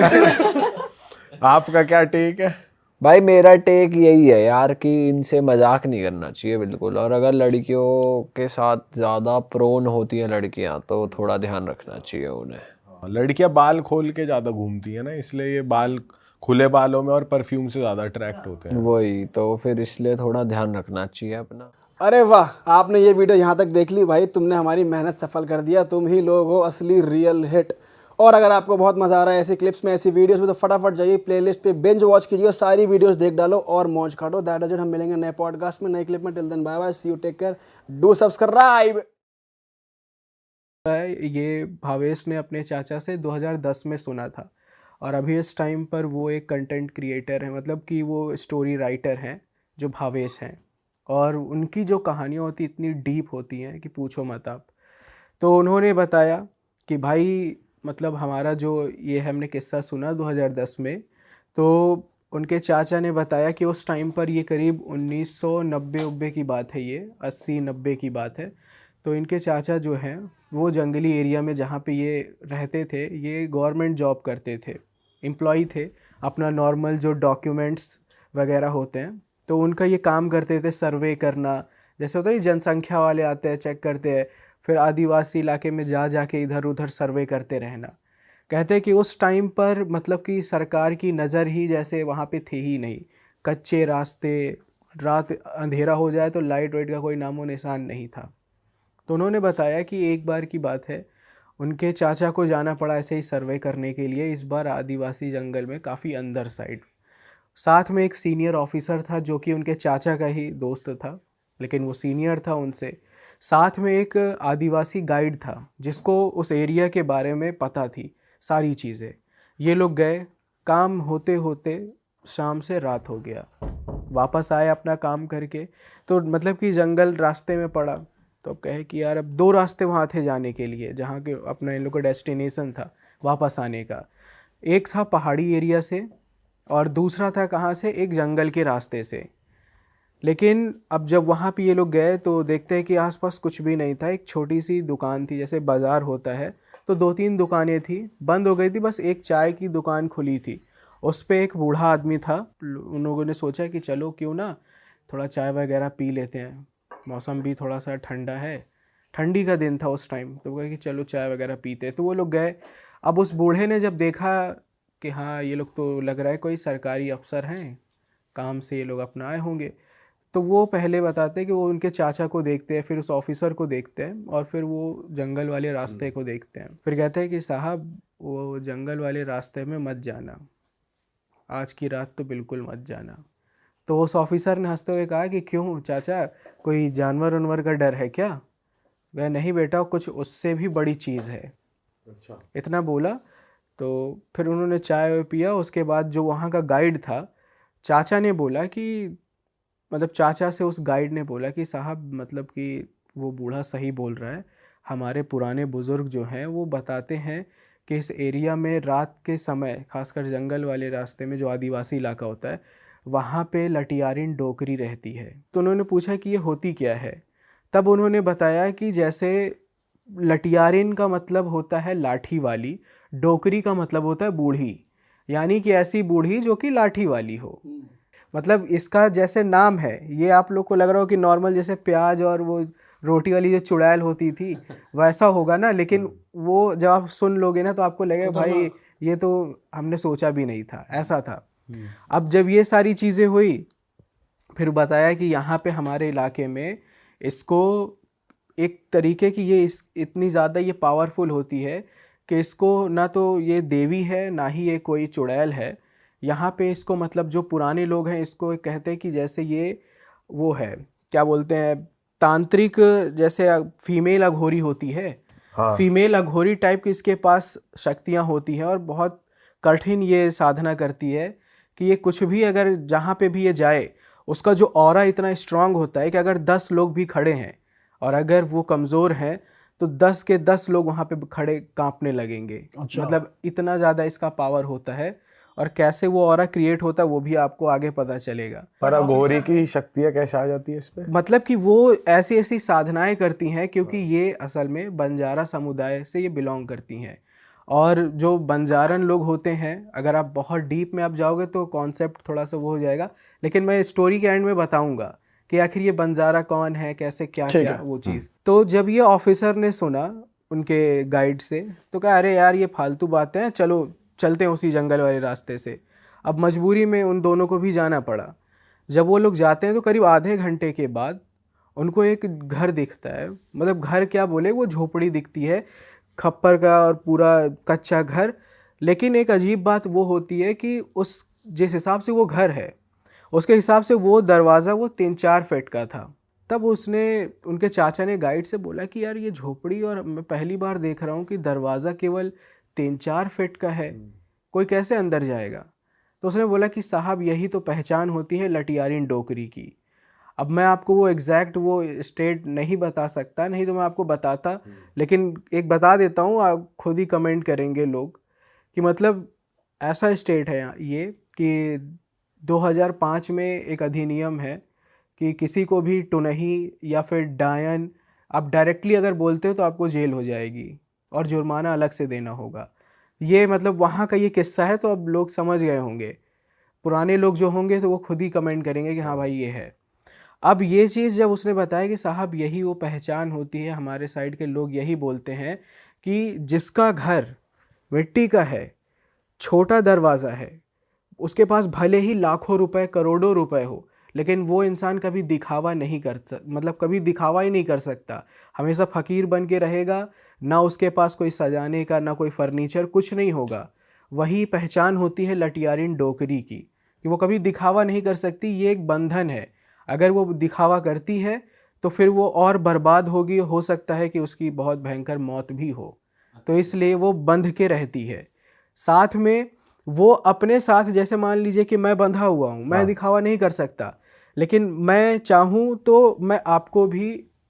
आपका क्या टेक है? भाई मेरा टेक यही है यार कि इनसे मजाक नहीं करना चाहिए बिल्कुल, और अगर लड़कियों के साथ ज़्यादा प्रोन होती हैं लड़कियां तो थोड़ा ध्यान रखना चाहिए उन्हें। लड़कियां बाल खोल के ज्यादा घूमती है ना, इसलिए ये बाल खुले बालों में और परफ्यूम से ज्यादा अट्रैक्ट होते हैं। वही तो, फिर इसलिए थोड़ा ध्यान रखना चाहिए अपना। अरे वाह, आपने ये वीडियो यहाँ तक देख ली भाई, तुमने हमारी मेहनत सफल कर दिया, तुम ही लोग हो असली रियल हिट। और अगर आपको बहुत मजा आ रहा है ऐसी क्लिप्स में, ऐसी वीडियोस में, तो फटाफट जाइए प्लेलिस्ट पे बिंज वॉच कीजिए, सारी वीडियोस देख डालो और मौज काटो। दैट इज इट, हम मिलेंगे नए पॉडकास्ट में, नई क्लिप में। Till then bye bye, see you, take care, do subscribe. ये भावेश ने अपने चाचा से 2010 में सुना था, और अभी इस टाइम पर वो एक कंटेंट क्रिएटर है, मतलब कि वो स्टोरी राइटर हैं जो भावेश हैं, और उनकी जो कहानियाँ होती इतनी डीप होती हैं कि पूछो मत आप। तो उन्होंने बताया कि भाई मतलब हमारा जो ये हमने किस्सा सुना 2010 में, तो उनके चाचा ने बताया कि उस टाइम पर ये करीब 1990 की बात है, ये 80-90 की बात है। तो इनके चाचा जो हैं वो जंगली एरिया में जहाँ पे ये रहते थे, ये गवर्नमेंट जॉब करते थे, एम्प्लॉय थे, अपना नॉर्मल जो डॉक्यूमेंट्स वगैरह होते हैं तो उनका ये काम करते थे, सर्वे करना। जैसे होता है जनसंख्या वाले आते हैं, चेक करते हैं, फिर आदिवासी इलाके में जाके इधर उधर सर्वे करते रहना। कहते हैं कि उस टाइम पर मतलब कि सरकार की नज़र ही जैसे वहाँ पे थी ही नहीं, कच्चे रास्ते, रात अंधेरा हो जाए तो लाइट वाइट का कोई नामो निशान नहीं था। तो उन्होंने बताया कि एक बार की बात है, उनके चाचा को जाना पड़ा ऐसे ही सर्वे करने के लिए, इस बार आदिवासी जंगल में काफ़ी अंदर साइड। साथ में एक सीनियर ऑफिसर था जो कि उनके चाचा का ही दोस्त था, लेकिन वो सीनियर था उनसे। साथ में एक आदिवासी गाइड था जिसको उस एरिया के बारे में पता थी सारी चीज़ें। ये लोग गए, काम होते होते शाम से रात हो गया, वापस आए अपना काम करके, तो मतलब कि जंगल रास्ते में पड़ा। तो अब कहे कि यार अब 2 रास्ते वहाँ थे जाने के लिए, जहाँ के अपना इन लोग का डेस्टिनेशन था वापस आने का। एक था पहाड़ी एरिया से और दूसरा था कहाँ से, एक जंगल के रास्ते से। लेकिन अब जब वहाँ पे ये लोग गए तो देखते हैं कि आसपास कुछ भी नहीं था। एक छोटी सी दुकान थी, जैसे बाज़ार होता है, तो 2-3 दुकानें थी, बंद हो गई थी, बस एक चाय की दुकान खुली थी। उस पे एक बूढ़ा आदमी था। उन लोगों ने सोचा कि चलो क्यों ना थोड़ा चाय वगैरह पी लेते हैं, मौसम भी थोड़ा सा ठंडा है, ठंडी का दिन था उस टाइम, तो कहा कि चलो चाय वगैरह पीते हैं। तो वो लोग गए। अब उस बूढ़े ने जब देखा कि हाँ ये लोग तो लग रहा है कोई सरकारी अफसर हैं, काम से ये लोग अपना आए होंगे, तो वो पहले बताते हैं कि वो उनके चाचा को देखते हैं, फिर उस ऑफिसर को देखते हैं, और फिर वो जंगल वाले रास्ते को देखते हैं। फिर कहते हैं कि साहब वो जंगल वाले रास्ते में मत जाना, आज की रात तो बिल्कुल मत जाना। तो उस ऑफिसर ने हंसते हुए कहा कि क्यों चाचा, कोई जानवर उनवर का डर है क्या? वह नहीं बेटा, कुछ उससे भी बड़ी चीज़ है। अच्छा। इतना बोला तो फिर उन्होंने चाय पिया। उसके बाद जो वहाँ का गाइड था, चाचा ने बोला कि मतलब चाचा से उस गाइड ने बोला कि साहब मतलब कि वो बूढ़ा सही बोल रहा है, हमारे पुराने बुज़ुर्ग जो हैं वो बताते हैं कि इस एरिया में रात के समय, खासकर जंगल वाले रास्ते में जो आदिवासी इलाका होता है, वहाँ पे लटियारिन डोकरी रहती है। तो उन्होंने पूछा कि ये होती क्या है? तब उन्होंने बताया कि जैसे लटियारिन का मतलब होता है लाठी वाली, डोकरी का मतलब होता है बूढ़ी, यानी कि ऐसी बूढ़ी जो कि लाठी वाली हो। मतलब इसका जैसे नाम है, ये आप लोग को लग रहा हो कि नॉर्मल जैसे प्याज और वो रोटी वाली जो चुड़ैल होती थी वैसा होगा ना, लेकिन वो जब आप सुन लोगे ना तो आपको लगेगा भाई ये तो हमने सोचा भी नहीं था, ऐसा था। अब जब ये सारी चीज़ें हुई, फिर बताया कि यहाँ पे हमारे इलाके में इसको एक तरीके की ये इतनी ज़्यादा ये पावरफुल होती है कि इसको ना तो ये देवी है ना ही ये कोई चुड़ैल है। यहाँ पे इसको मतलब जो पुराने लोग हैं इसको कहते हैं कि जैसे ये वो है, क्या बोलते हैं, तांत्रिक, जैसे फीमेल अघोरी होती है, हाँ। फीमेल अघोरी टाइप की इसके पास शक्तियाँ होती हैं, और बहुत कठिन ये साधना करती है कि ये कुछ भी अगर जहाँ पे भी ये जाए, उसका जो ऑरा इतना स्ट्रांग होता है कि अगर 10 लोग भी खड़े हैं और अगर वो कमज़ोर हैं तो 10 के 10 लोग वहाँ पे खड़े कांपने लगेंगे। मतलब इतना ज़्यादा इसका पावर होता है, और कैसे वो ऑरा क्रिएट होता है वो भी आपको आगे पता चलेगा। पर अघोरी की शक्तियाँ कैसे आ जाती है इस पे? मतलब कि वो ऐसी ऐसी साधनाएं करती हैं, क्योंकि ये असल में बंजारा समुदाय से ये बिलोंग करती हैं। और जो बंजारन लोग होते हैं, अगर आप बहुत डीप में आप जाओगे तो कॉन्सेप्ट थोड़ा सा वो हो जाएगा, लेकिन मैं स्टोरी के एंड में बताऊंगा कि आखिर ये बंजारा कौन है, कैसे क्या क्या वो चीज़। तो जब ये ऑफिसर ने सुना उनके गाइड से, तो कहा अरे यार ये फालतू बातें हैं, चलो चलते हैं उसी जंगल वाले रास्ते से। अब मजबूरी में उन दोनों को भी जाना पड़ा। जब वो लोग जाते हैं तो करीब आधे घंटे के बाद उनको एक घर दिखता है, मतलब घर क्या बोले, वो झोपड़ी दिखती है, खप्पर का और पूरा कच्चा घर। लेकिन एक अजीब बात वो होती है कि उस जिस हिसाब से वो घर है उसके हिसाब से वो दरवाज़ा वो 3-4 फीट का था। तब उसने उनके चाचा ने गाइड से बोला कि यार ये झोपड़ी, और मैं पहली बार देख रहा हूँ कि दरवाज़ा केवल 3-4 फीट का है, कोई कैसे अंदर जाएगा? तो उसने बोला कि साहब यही तो पहचान होती है लटियारिन डोकरी की। अब मैं आपको वो एग्जैक्ट वो स्टेट नहीं बता सकता, नहीं तो मैं आपको बताता, लेकिन एक बता देता हूँ, आप खुद ही कमेंट करेंगे लोग कि मतलब ऐसा स्टेट है ये कि 2005 में एक अधिनियम है कि किसी को भी टुनही या फिर डायन आप डायरेक्टली अगर बोलते हो तो आपको जेल हो जाएगी और जुर्माना अलग से देना होगा। ये मतलब वहाँ का ये किस्सा है, तो अब लोग समझ गए होंगे। पुराने लोग जो होंगे तो वो खुद ही कमेंट करेंगे कि हाँ भाई ये है। अब ये चीज़ जब उसने बताया कि साहब यही वो पहचान होती है, हमारे साइड के लोग यही बोलते हैं कि जिसका घर मिट्टी का है, छोटा दरवाज़ा है, उसके पास भले ही लाखों रुपए करोड़ों रुपए हो, लेकिन वो इंसान कभी दिखावा नहीं कर मतलब कभी दिखावा ही नहीं कर सकता, हमेशा फ़कीर बन के रहेगा। ना उसके पास कोई सजाने का, ना कोई फर्नीचर, कुछ नहीं होगा। वही पहचान होती है लटियारिन डोकरी की कि वो कभी दिखावा नहीं कर सकती। ये एक बंधन है, अगर वो दिखावा करती है तो फिर वो और बर्बाद होगी, हो सकता है कि उसकी बहुत भयंकर मौत भी हो। तो इसलिए वो बंध के रहती है। साथ में वो अपने साथ, जैसे मान लीजिए कि मैं बंधा हुआ हूँ, मैं दिखावा नहीं कर सकता, लेकिन मैं चाहूँ तो मैं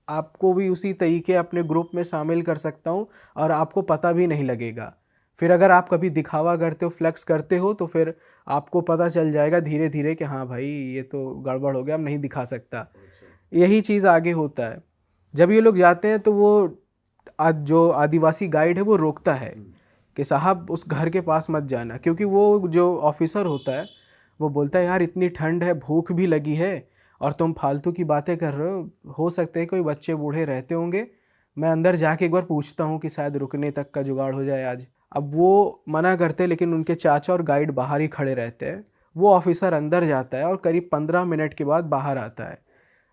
आपको भी उसी तरीके अपने ग्रुप में शामिल कर सकता हूँ और आपको पता भी नहीं लगेगा। फिर अगर आप कभी दिखावा करते हो, फ्लेक्स करते हो, तो फिर आपको पता चल जाएगा धीरे धीरे कि हाँ भाई ये तो गड़बड़ हो गया, अब नहीं दिखा सकता। यही चीज़ आगे होता है। जब ये लोग जाते हैं तो वो जो आदिवासी गाइड है वो रोकता है कि साहब उस घर के पास मत जाना, क्योंकि वो जो ऑफिसर होता है वो बोलता है यार इतनी ठंड है, भूख भी लगी है और तुम फालतू की बातें कर रहे हो सकते हैं कोई बच्चे बूढ़े रहते होंगे, मैं अंदर जाके एक बार पूछता हूँ कि शायद रुकने तक का जुगाड़ हो जाए आज। अब वो मना करते, लेकिन उनके चाचा और गाइड बाहर ही खड़े रहते हैं। वो ऑफिसर अंदर जाता है और करीब 15 मिनट के बाद बाहर आता है।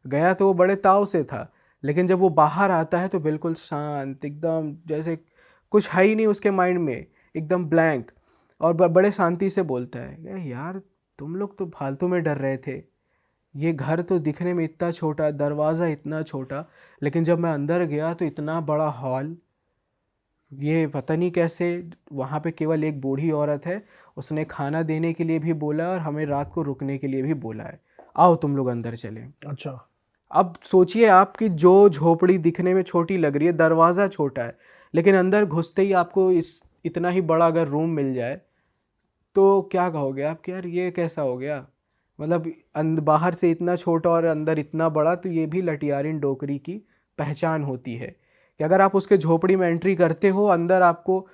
गया तो वो बड़े ताव से था, लेकिन जब वो बाहर आता है तो बिल्कुल शांत, एकदम जैसे कुछ है ही नहीं उसके माइंड में, एकदम ब्लैंक, और बड़े शांति से बोलता है यार तुम लोग तो फालतू में डर रहे थे, ये घर तो दिखने में इतना छोटा, दरवाज़ा इतना छोटा, लेकिन जब मैं अंदर गया तो इतना बड़ा हॉल, ये पता नहीं कैसे वहाँ पे केवल एक बूढ़ी औरत है, उसने खाना देने के लिए भी बोला और हमें रात को रुकने के लिए भी बोला है, आओ तुम लोग अंदर चलें। अच्छा। अब सोचिए आपकी जो झोपड़ी दिखने में छोटी लग रही है, दरवाज़ा छोटा है, लेकिन अंदर घुसते ही आपको इतना ही बड़ा अगर रूम मिल जाए तो क्या कहोगे आप कि यार ये कैसा हो गया। मतलब बाहर से इतना छोटा और अंदर इतना बड़ा, तो ये भी लटियारिन डोकरी की पहचान होती है कि अगर आप उसके झोपड़ी में एंट्री करते हो, अंदर आपको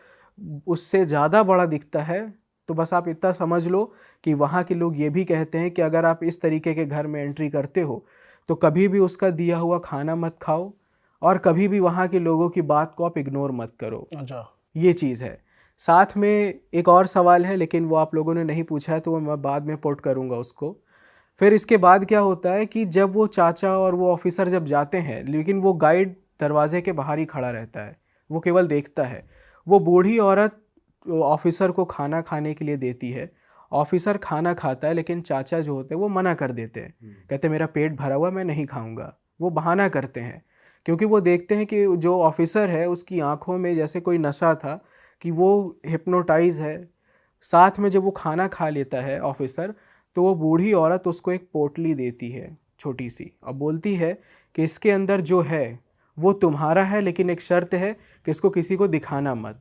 उससे ज़्यादा बड़ा दिखता है, तो बस आप इतना समझ लो कि वहाँ के लोग ये भी कहते हैं कि अगर आप इस तरीके के घर में एंट्री करते हो तो कभी भी उसका दिया हुआ खाना मत खाओ और कभी भी वहाँ के लोगों की बात को आप इग्नोर मत करो। अच्छा। ये चीज़ है। साथ में एक और सवाल है, लेकिन वो आप लोगों ने नहीं पूछा है तो वो मैं बाद में पुट करूँगा उसको। फिर इसके बाद क्या होता है कि जब वो चाचा और वो ऑफिसर जब जाते हैं, लेकिन वो गाइड दरवाजे के बाहर ही खड़ा रहता है, वो केवल देखता है। वो बूढ़ी औरत ऑफिसर को खाना खाने के लिए देती है, ऑफिसर खाना खाता है, लेकिन चाचा जो होते हैं वो मना कर देते हैं, कहते मेरा पेट भरा हुआ, मैं नहीं खाऊंगा। वो बहाना करते हैं क्योंकि वो देखते हैं कि जो ऑफिसर है उसकी आंखों में जैसे कोई नशा था कि वो हिप्नोटाइज है। साथ में जब वो खाना खा लेता है ऑफिसर, तो वो बूढ़ी औरत उसको एक पोटली देती है छोटी सी, और बोलती है कि इसके अंदर जो है वो तुम्हारा है, लेकिन एक शर्त है कि इसको किसी को दिखाना मत।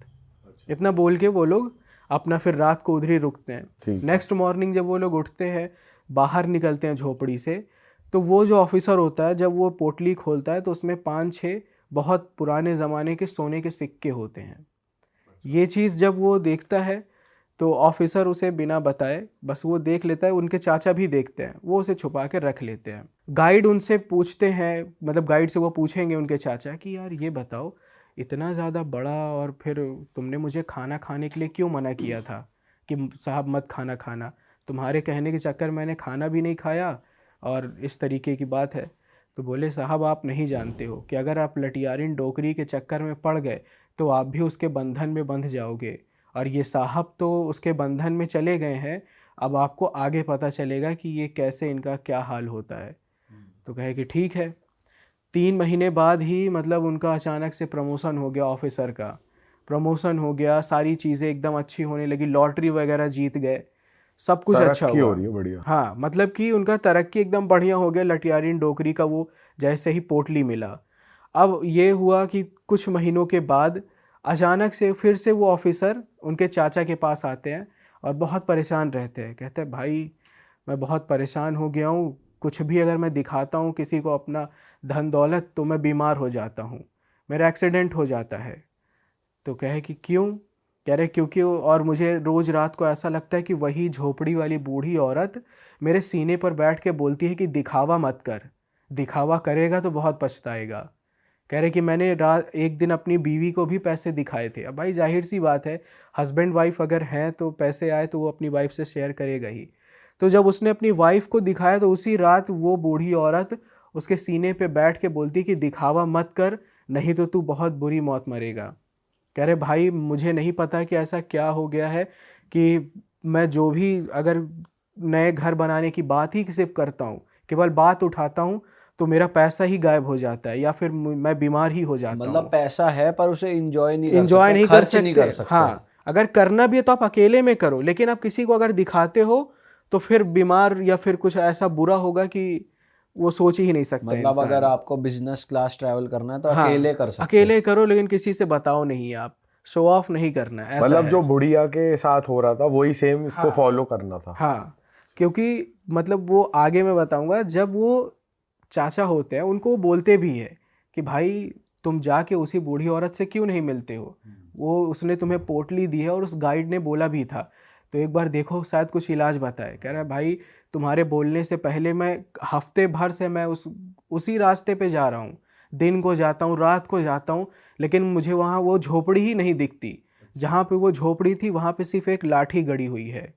इतना बोल के वो लोग अपना फिर रात को उधर ही रुकते हैं। नेक्स्ट मॉर्निंग जब वो लोग उठते हैं, बाहर निकलते हैं झोपड़ी से, तो वो जो ऑफिसर होता है जब वो पोटली खोलता है तो उसमें 5-6 बहुत पुराने ज़माने के सोने के सिक्के होते हैं। ये चीज़ जब वो देखता है तो ऑफिसर उसे बिना बताए बस वो देख लेता है, उनके चाचा भी देखते हैं, वो उसे छुपा के रख लेते हैं। गाइड उनसे पूछते हैं, मतलब गाइड से वो पूछेंगे उनके चाचा कि यार ये बताओ इतना ज़्यादा बड़ा, और फिर तुमने मुझे खाना खाने के लिए क्यों मना किया था कि साहब मत खाना खाना, तुम्हारे कहने के चक्कर मैंने खाना भी नहीं खाया और इस तरीके की बात है। तो बोले साहब आप नहीं जानते हो कि अगर आप लटियारिन डोकरी के चक्कर में पड़ गए तो आप भी उसके बंधन में बंध जाओगे, और ये साहब तो उसके बंधन में चले गए हैं, अब आपको आगे पता चलेगा कि ये कैसे इनका क्या हाल होता है। तो कहे कि ठीक है। 3 महीने बाद ही मतलब उनका अचानक से प्रमोशन हो गया, ऑफिसर का प्रमोशन हो गया, सारी चीज़ें एकदम अच्छी होने लगी, लॉटरी वगैरह जीत गए, सब कुछ अच्छा तरक्की हुआ। हो रही है, बढ़िया। हाँ, मतलब कि उनका तरक्की एकदम बढ़िया हो गया लटियारिन डोकरी का, वो जैसे ही पोटली मिला। अब ये हुआ कि कुछ महीनों के बाद अचानक से फिर से वो ऑफिसर उनके चाचा के पास आते हैं और बहुत परेशान रहते हैं। कहते हैं भाई मैं बहुत परेशान हो गया हूँ, कुछ भी अगर मैं दिखाता हूँ किसी को अपना धन दौलत तो मैं बीमार हो जाता हूँ, मेरा एक्सीडेंट हो जाता है। तो कहे कि क्यों? कह रहे क्योंकि और मुझे रोज़ रात को ऐसा लगता है कि वही झोपड़ी वाली बूढ़ी औरत मेरे सीने पर बैठ के बोलती है कि दिखावा मत कर, दिखावा करेगा तो बहुत पछताएगा। कह रहे कि मैंने एक दिन अपनी बीवी को भी पैसे दिखाए थे। अब भाई जाहिर सी बात है, हस्बैंड वाइफ अगर हैं तो पैसे आए तो वो अपनी वाइफ से शेयर करेगा ही। तो जब उसने अपनी वाइफ को दिखाया तो उसी रात वो बूढ़ी औरत उसके सीने पे बैठ के बोलती कि दिखावा मत कर, नहीं तो तू बहुत बुरी मौत मरेगा। कह रहे भाई मुझे नहीं पता कि ऐसा क्या हो गया है कि मैं जो भी अगर नए घर बनाने की बात ही सिर्फ करता हूँ, केवल बात उठाता हूँ, तो मेरा पैसा ही गायब हो जाता है या फिर मैं बीमार ही हो जाता हूँ। मतलब पैसा है पर उसे एंजॉय नहीं कर सकते। हाँ, अगर करना भी है तो आप अकेले में करो, लेकिन आप किसी को अगर दिखाते हो तो फिर बीमार या फिर कुछ ऐसा बुरा होगा कि वो सोच ही नहीं सकता। मतलब अगर आपको बिजनेस क्लास ट्रैवल करना है तो हाँ, अकेले कर सकते अकेले करो, लेकिन किसी से बताओ नहीं आप। शो ऑफ नहीं करना है, ऐसा मतलब है। जो बुढ़िया के साथ हो रहा था वही सेम इसको हाँ। फॉलो करना था। हाँ, क्योंकि मतलब वो आगे मैं बताऊंगा, जब वो चाचा होते हैं उनको वो बोलते भी है कि भाई तुम जाके उसी बूढ़ी औरत से क्यों नहीं मिलते हो, वो उसने तुम्हें पोटली दी है और उस गाइड ने बोला भी था, तो एक बार देखो शायद कुछ इलाज बताए। कह रहा है भाई तुम्हारे बोलने से पहले मैं हफ्ते भर से मैं उसी रास्ते पे जा रहा हूँ, दिन को जाता हूँ रात को जाता हूँ, लेकिन मुझे वहाँ वो झोपड़ी ही नहीं दिखती। जहाँ पे वो झोपड़ी थी वहाँ पे सिर्फ एक लाठी गड़ी हुई है।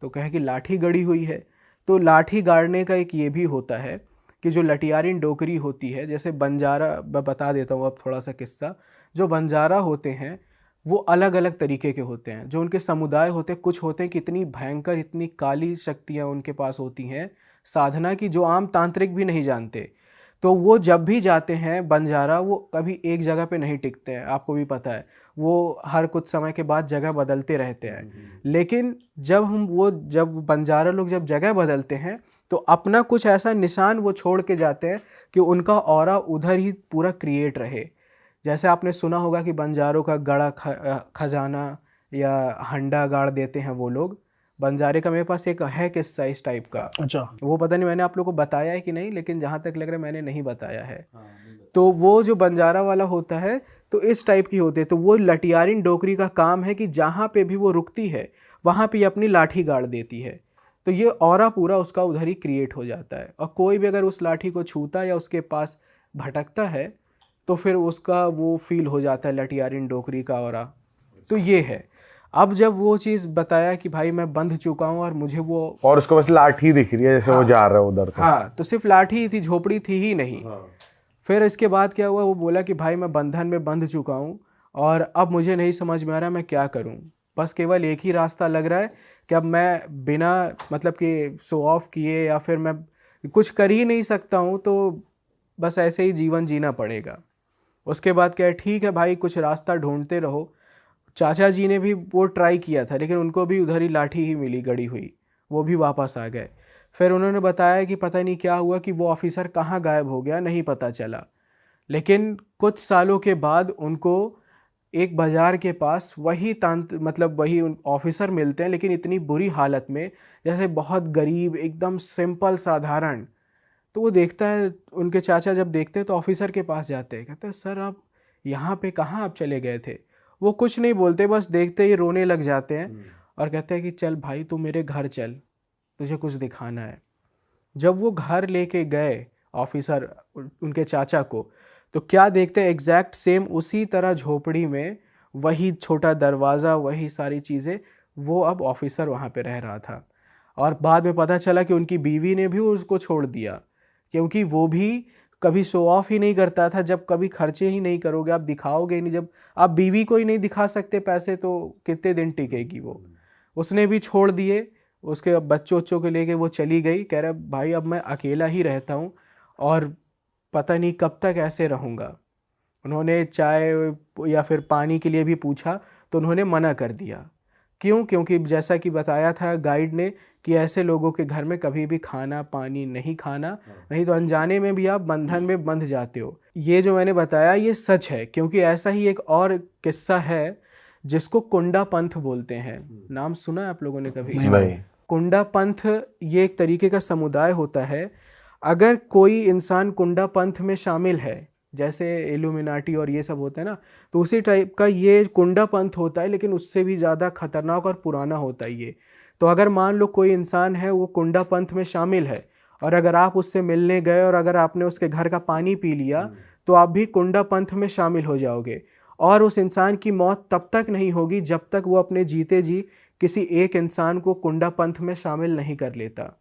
तो कहे कि लाठी गड़ी हुई है, तो लाठी गाड़ने का एक ये भी होता है कि जो लटियारिन डोकरी होती है, जैसे बंजारा, मैं बता देता हूँ अब थोड़ा सा किस्सा। जो बंजारा होते हैं वो अलग अलग तरीके के होते हैं, जो उनके समुदाय होते हैं, कुछ होते हैं कि इतनी भयंकर, इतनी काली शक्तियाँ उनके पास होती हैं साधना की, जो आम तांत्रिक भी नहीं जानते। तो वो जब भी जाते हैं बंजारा, वो कभी एक जगह पे नहीं टिकते हैं, आपको भी पता है, वो हर कुछ समय के बाद जगह बदलते रहते हैं। लेकिन जब बंजारा लोग जब जगह बदलते हैं तो अपना कुछ ऐसा निशान वो छोड़ के जाते हैं कि उनका ऑरा उधर ही पूरा क्रिएट रहे। जैसे आपने सुना होगा कि बंजारों का गड़ा खजाना या हंडा गाड़ देते हैं वो लोग। बंजारे का मेरे पास एक है किस्सा इस टाइप का। अच्छा। वो पता नहीं मैंने आप लोगों को बताया है कि नहीं, लेकिन जहाँ तक लग रहा है मैंने नहीं बताया है। तो वो जो बंजारा वाला होता है तो इस टाइप की होते हैं। तो वो लटियारिन डोकरी का काम है कि जहाँ पे भी वो रुकती है वहाँ पे अपनी लाठी गाड़ देती है, तो ये ऑरा पूरा उसका उधर ही क्रिएट हो जाता है। और कोई भी अगर उस लाठी को छूता या उसके पास भटकता है तो फिर उसका वो फील हो जाता है लटियारिन डोकरी का ऑरा। तो ये है। अब जब वो चीज़ बताया कि भाई मैं बंध चुका हूँ और मुझे वो, और उसको बस लाठी दिख रही है जैसे वो जा रहा है उधर। हाँ, तो सिर्फ लाठी ही थी, झोपड़ी थी ही नहीं। फिर इसके बाद क्या हुआ, वो बोला कि भाई मैं बंधन में बंध चुका हूँ और अब मुझे नहीं समझ में आ रहा मैं क्या करूँ। बस केवल एक ही रास्ता लग रहा है कि अब मैं बिना मतलब कि शो ऑफ किए या फिर मैं कुछ कर ही नहीं सकता हूँ, तो बस ऐसे ही जीवन जीना पड़ेगा। उसके बाद क्या है, ठीक है भाई कुछ रास्ता ढूंढते रहो। चाचा जी ने भी वो ट्राई किया था, लेकिन उनको भी उधर ही लाठी ही मिली गड़ी हुई, वो भी वापस आ गए। फिर उन्होंने बताया कि पता नहीं क्या हुआ कि वो ऑफिसर कहाँ गायब हो गया, नहीं पता चला। लेकिन कुछ सालों के बाद उनको एक बाज़ार के पास वही वही ऑफिसर मिलते हैं, लेकिन इतनी बुरी हालत में, जैसे बहुत गरीब, एकदम सिंपल साधारण। तो वो देखता है, उनके चाचा जब देखते हैं तो ऑफिसर के पास जाते हैं, कहते हैं सर आप यहाँ पे कहाँ आप चले गए थे। वो कुछ नहीं बोलते, बस देखते ही रोने लग जाते हैं और कहते हैं कि चल भाई तू मेरे घर चल, तुझे कुछ दिखाना है। जब वो घर लेके गए ऑफिसर उनके चाचा को, तो क्या देखते हैं, एग्जैक्ट सेम उसी तरह झोपड़ी में वही छोटा दरवाज़ा, वही सारी चीज़ें, वो अब ऑफिसर वहाँ पे रह रहा था। और बाद में पता चला कि उनकी बीवी ने भी उसको छोड़ दिया, क्योंकि वो भी कभी शो ऑफ ही नहीं करता था। जब कभी खर्चे ही नहीं करोगे, आप दिखाओगे ही नहीं, जब आप बीवी को ही नहीं दिखा सकते पैसे, तो कितने दिन टिकेगी वो। उसने भी छोड़ दिए, उसके बच्चों के लेके वो चली गई। कह रहा भाई अब मैं अकेला ही रहता हूँ और पता नहीं कब तक ऐसे रहूँगा। उन्होंने चाय या फिर पानी के लिए भी पूछा तो उन्होंने मना कर दिया। क्यों? क्योंकि जैसा कि बताया था गाइड ने कि ऐसे लोगों के घर में कभी भी खाना पानी नहीं खाना, नहीं तो अनजाने में भी आप बंधन में बंध जाते हो। ये जो मैंने बताया ये सच है, क्योंकि ऐसा ही एक और किस्सा है जिसको कुंडा पंथ बोलते हैं। नाम सुना है आप लोगों ने कभी? नहीं। कुंडा पंथ ये एक तरीके का समुदाय होता है। अगर कोई इंसान कुंडा पंथ में शामिल है, जैसे इल्यूमिनाटी और ये सब होते हैं ना, तो उसी टाइप का ये कुंडा पंथ होता है, लेकिन उससे भी ज़्यादा खतरनाक और पुराना होता है ये। तो अगर मान लो कोई इंसान है वो कुंडा पंथ में शामिल है, और अगर आप उससे मिलने गए और अगर आपने उसके घर का पानी पी लिया, तो आप भी कुंडा पंथ में शामिल हो जाओगे। और उस इंसान की मौत तब तक नहीं होगी जब तक वो अपने जीते जी किसी एक इंसान को कुंडा पंथ में शामिल नहीं कर लेता।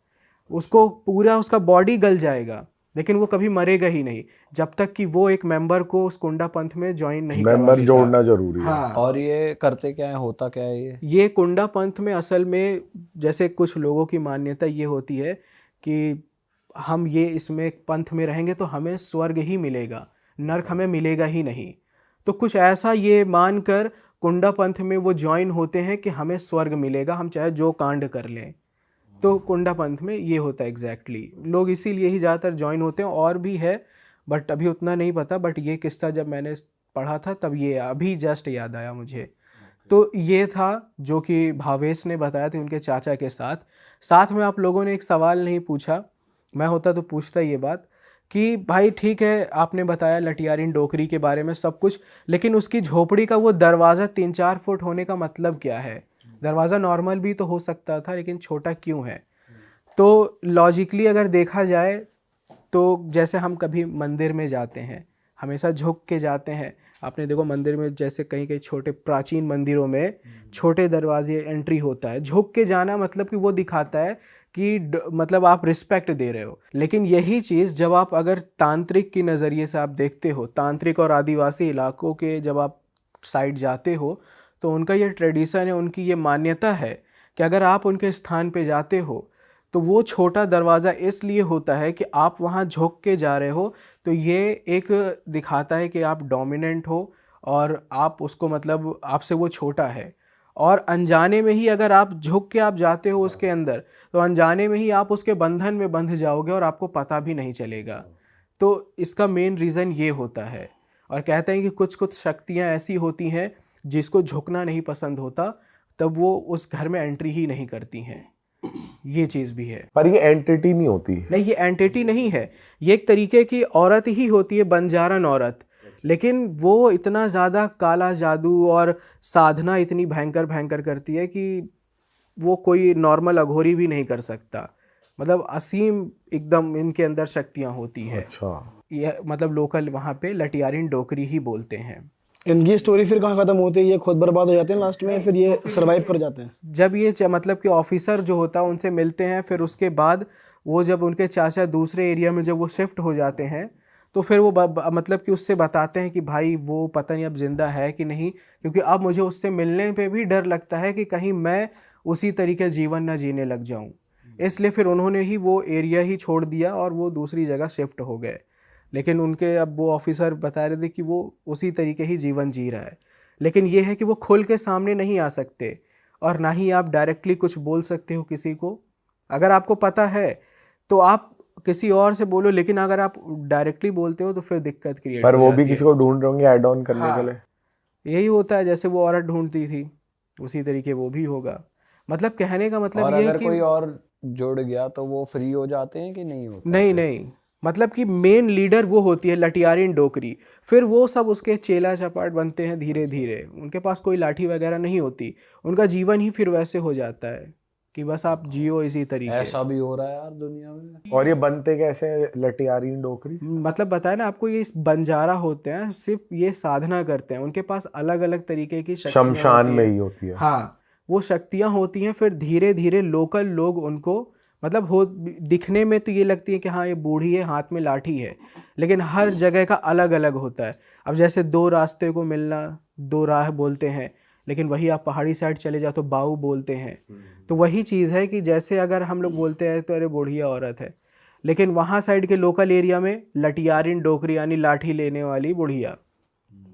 उसको पूरा उसका बॉडी गल जाएगा, लेकिन वो कभी मरेगा ही नहीं जब तक कि वो एक मेंबर को उस कुंडा पंथ में ज्वाइन नहीं करवा मेंबर लेता। जोड़ना जरूरी है। हाँ। और ये करते क्या है, होता क्या है ये कुंडा पंथ में असल में जैसे कुछ लोगों की मान्यता ये होती है कि हम ये इसमें पंथ में रहेंगे तो हमें स्वर्ग ही मिलेगा, नरक हमें मिलेगा ही नहीं। तो कुछ ऐसा ये मानकर कुंडा पंथ में वो ज्वाइन होते हैं कि हमें स्वर्ग मिलेगा, हम चाहे जो कांड कर लें। तो कुंडा पंथ में ये होता है एग्जैक्टली। लोग इसीलिए ही ज़्यादातर ज्वाइन होते हैं, और भी है बट अभी उतना नहीं पता। बट ये किस्सा जब मैंने पढ़ा था तब ये अभी जस्ट याद आया मुझे। तो ये था जो कि भावेश ने बताया था उनके चाचा के साथ। साथ में आप लोगों ने एक सवाल नहीं पूछा, मैं होता तो पूछता ये बात कि भाई ठीक है आपने बताया लटियारिन डोकरी के बारे में सब कुछ, लेकिन उसकी झोपड़ी का वो दरवाज़ा 3-4 फुट होने का मतलब क्या है? दरवाज़ा नॉर्मल भी तो हो सकता था, लेकिन छोटा क्यों है? तो लॉजिकली अगर देखा जाए तो जैसे हम कभी मंदिर में जाते हैं हमेशा झुक के जाते हैं। आपने देखो मंदिर में जैसे कहीं कहीं छोटे प्राचीन मंदिरों में छोटे दरवाजे एंट्री होता है, झुक के जाना मतलब कि वो दिखाता है कि मतलब आप रिस्पेक्ट दे रहे हो। लेकिन यही चीज़ जब आप अगर तांत्रिक की नज़रिए से आप देखते हो, तांत्रिक और आदिवासी इलाकों के जब आप साइड जाते हो तो उनका ये ट्रेडिशन है, उनकी ये मान्यता है कि अगर आप उनके स्थान पे जाते हो तो वो छोटा दरवाज़ा इसलिए होता है कि आप वहाँ झुक के जा रहे हो, तो ये एक दिखाता है कि आप डोमिनेंट हो और आप उसको मतलब आपसे वो छोटा है। और अनजाने में ही अगर आप झुक के आप जाते हो उसके अंदर, तो अनजाने में ही आप उसके बंधन में बंध जाओगे और आपको पता भी नहीं चलेगा। तो इसका मेन रीज़न ये होता है। और कहते हैं कि कुछ कुछ शक्तियाँ ऐसी होती हैं जिसको झुकना नहीं पसंद होता, तब वो उस घर में एंट्री ही नहीं करती हैं। ये चीज़ भी है। पर ये एंटिटी नहीं होती। नहीं, ये एंटिटी नहीं है, ये एक तरीके की औरत ही होती है, बंजारन औरत। लेकिन वो इतना ज़्यादा काला जादू और साधना इतनी भयंकर भयंकर करती है कि वो कोई नॉर्मल अघोरी भी नहीं कर सकता। मतलब असीम एकदम इनके अंदर शक्तियाँ होती है। अच्छा, ये मतलब लोकल वहाँ पे लटियारिन डोकरी ही बोलते हैं। इनकी स्टोरी फिर कहाँ खत्म होती है? ये खुद बर्बाद हो जाते हैं लास्ट में, फिर ये सरवाइव कर जाते हैं? जब ये मतलब कि ऑफिसर जो होता है उनसे मिलते हैं, फिर उसके बाद वो जब उनके चाचा दूसरे एरिया में जब वो शिफ्ट हो जाते हैं तो फिर वो मतलब कि उससे बताते हैं कि भाई वो पता नहीं अब ज़िंदा है कि नहीं, क्योंकि अब मुझे उससे मिलने पे भी डर लगता है कि कहीं मैं उसी तरीके जीवन ना जीने लग जाऊं। इसलिए फिर उन्होंने ही वो एरिया ही छोड़ दिया और वो दूसरी जगह शिफ्ट हो गए। लेकिन उनके अब वो ऑफिसर बता रहे थे कि वो उसी तरीके ही जीवन जी रहा है। लेकिन ये है कि वो खुल के सामने नहीं आ सकते और ना ही आप डायरेक्टली कुछ बोल सकते हो किसी को। अगर आपको पता है तो आप किसी और से बोलो, लेकिन अगर आप डायरेक्टली बोलते हो तो फिर दिक्कत क्रिएट पर हो वो जाती भी है। किसी को ढूंढ रहे होंगे ऐड ऑन करने हाँ, के लिए। यही होता है, जैसे वो औरत ढूंढती थी उसी तरीके वो भी होगा। मतलब कहने का मतलब और ये है अगर कि कोई और जुड़ गया तो वो फ्री हो जाते हैं कि नहीं होता? नहीं नहीं, मतलब कि मेन लीडर वो होती है लटियारिन डोकरी, फिर वो सब उसके चेला चपाट बनते हैं धीरे धीरे। उनके पास कोई लाठी वगैरह नहीं होती, उनका जीवन ही फिर वैसे हो जाता है कि बस आप जियो इसी तरीके। ऐसा भी हो रहा है यार दुनिया में। और ये बनते कैसे हैं लटियारिन डोकरी? मतलब बताया ना आपको, ये बंजारा होते हैं, सिर्फ ये साधना करते हैं, उनके पास अलग अलग तरीके की शक्तियाँ शमशान होती में हैं। ही होती है। हाँ, वो शक्तियाँ होती हैं, फिर धीरे धीरे लोकल लोग उनको मतलब हो दिखने में तो ये लगती है कि हाँ ये बूढ़ी है, हाथ में लाठी है, लेकिन हर जगह का अलग अलग होता है। अब जैसे दो रास्ते को मिलना दो राह बोलते हैं, लेकिन वही आप पहाड़ी साइड चले जाओ तो बाऊ बोलते हैं। तो वही चीज़ है कि जैसे अगर हम लोग बोलते हैं तो अरे बुढ़िया औरत है, लेकिन वहाँ साइड के लोकल एरिया में लटियारिन डोकरी यानी लाठी लेने वाली बुढ़िया,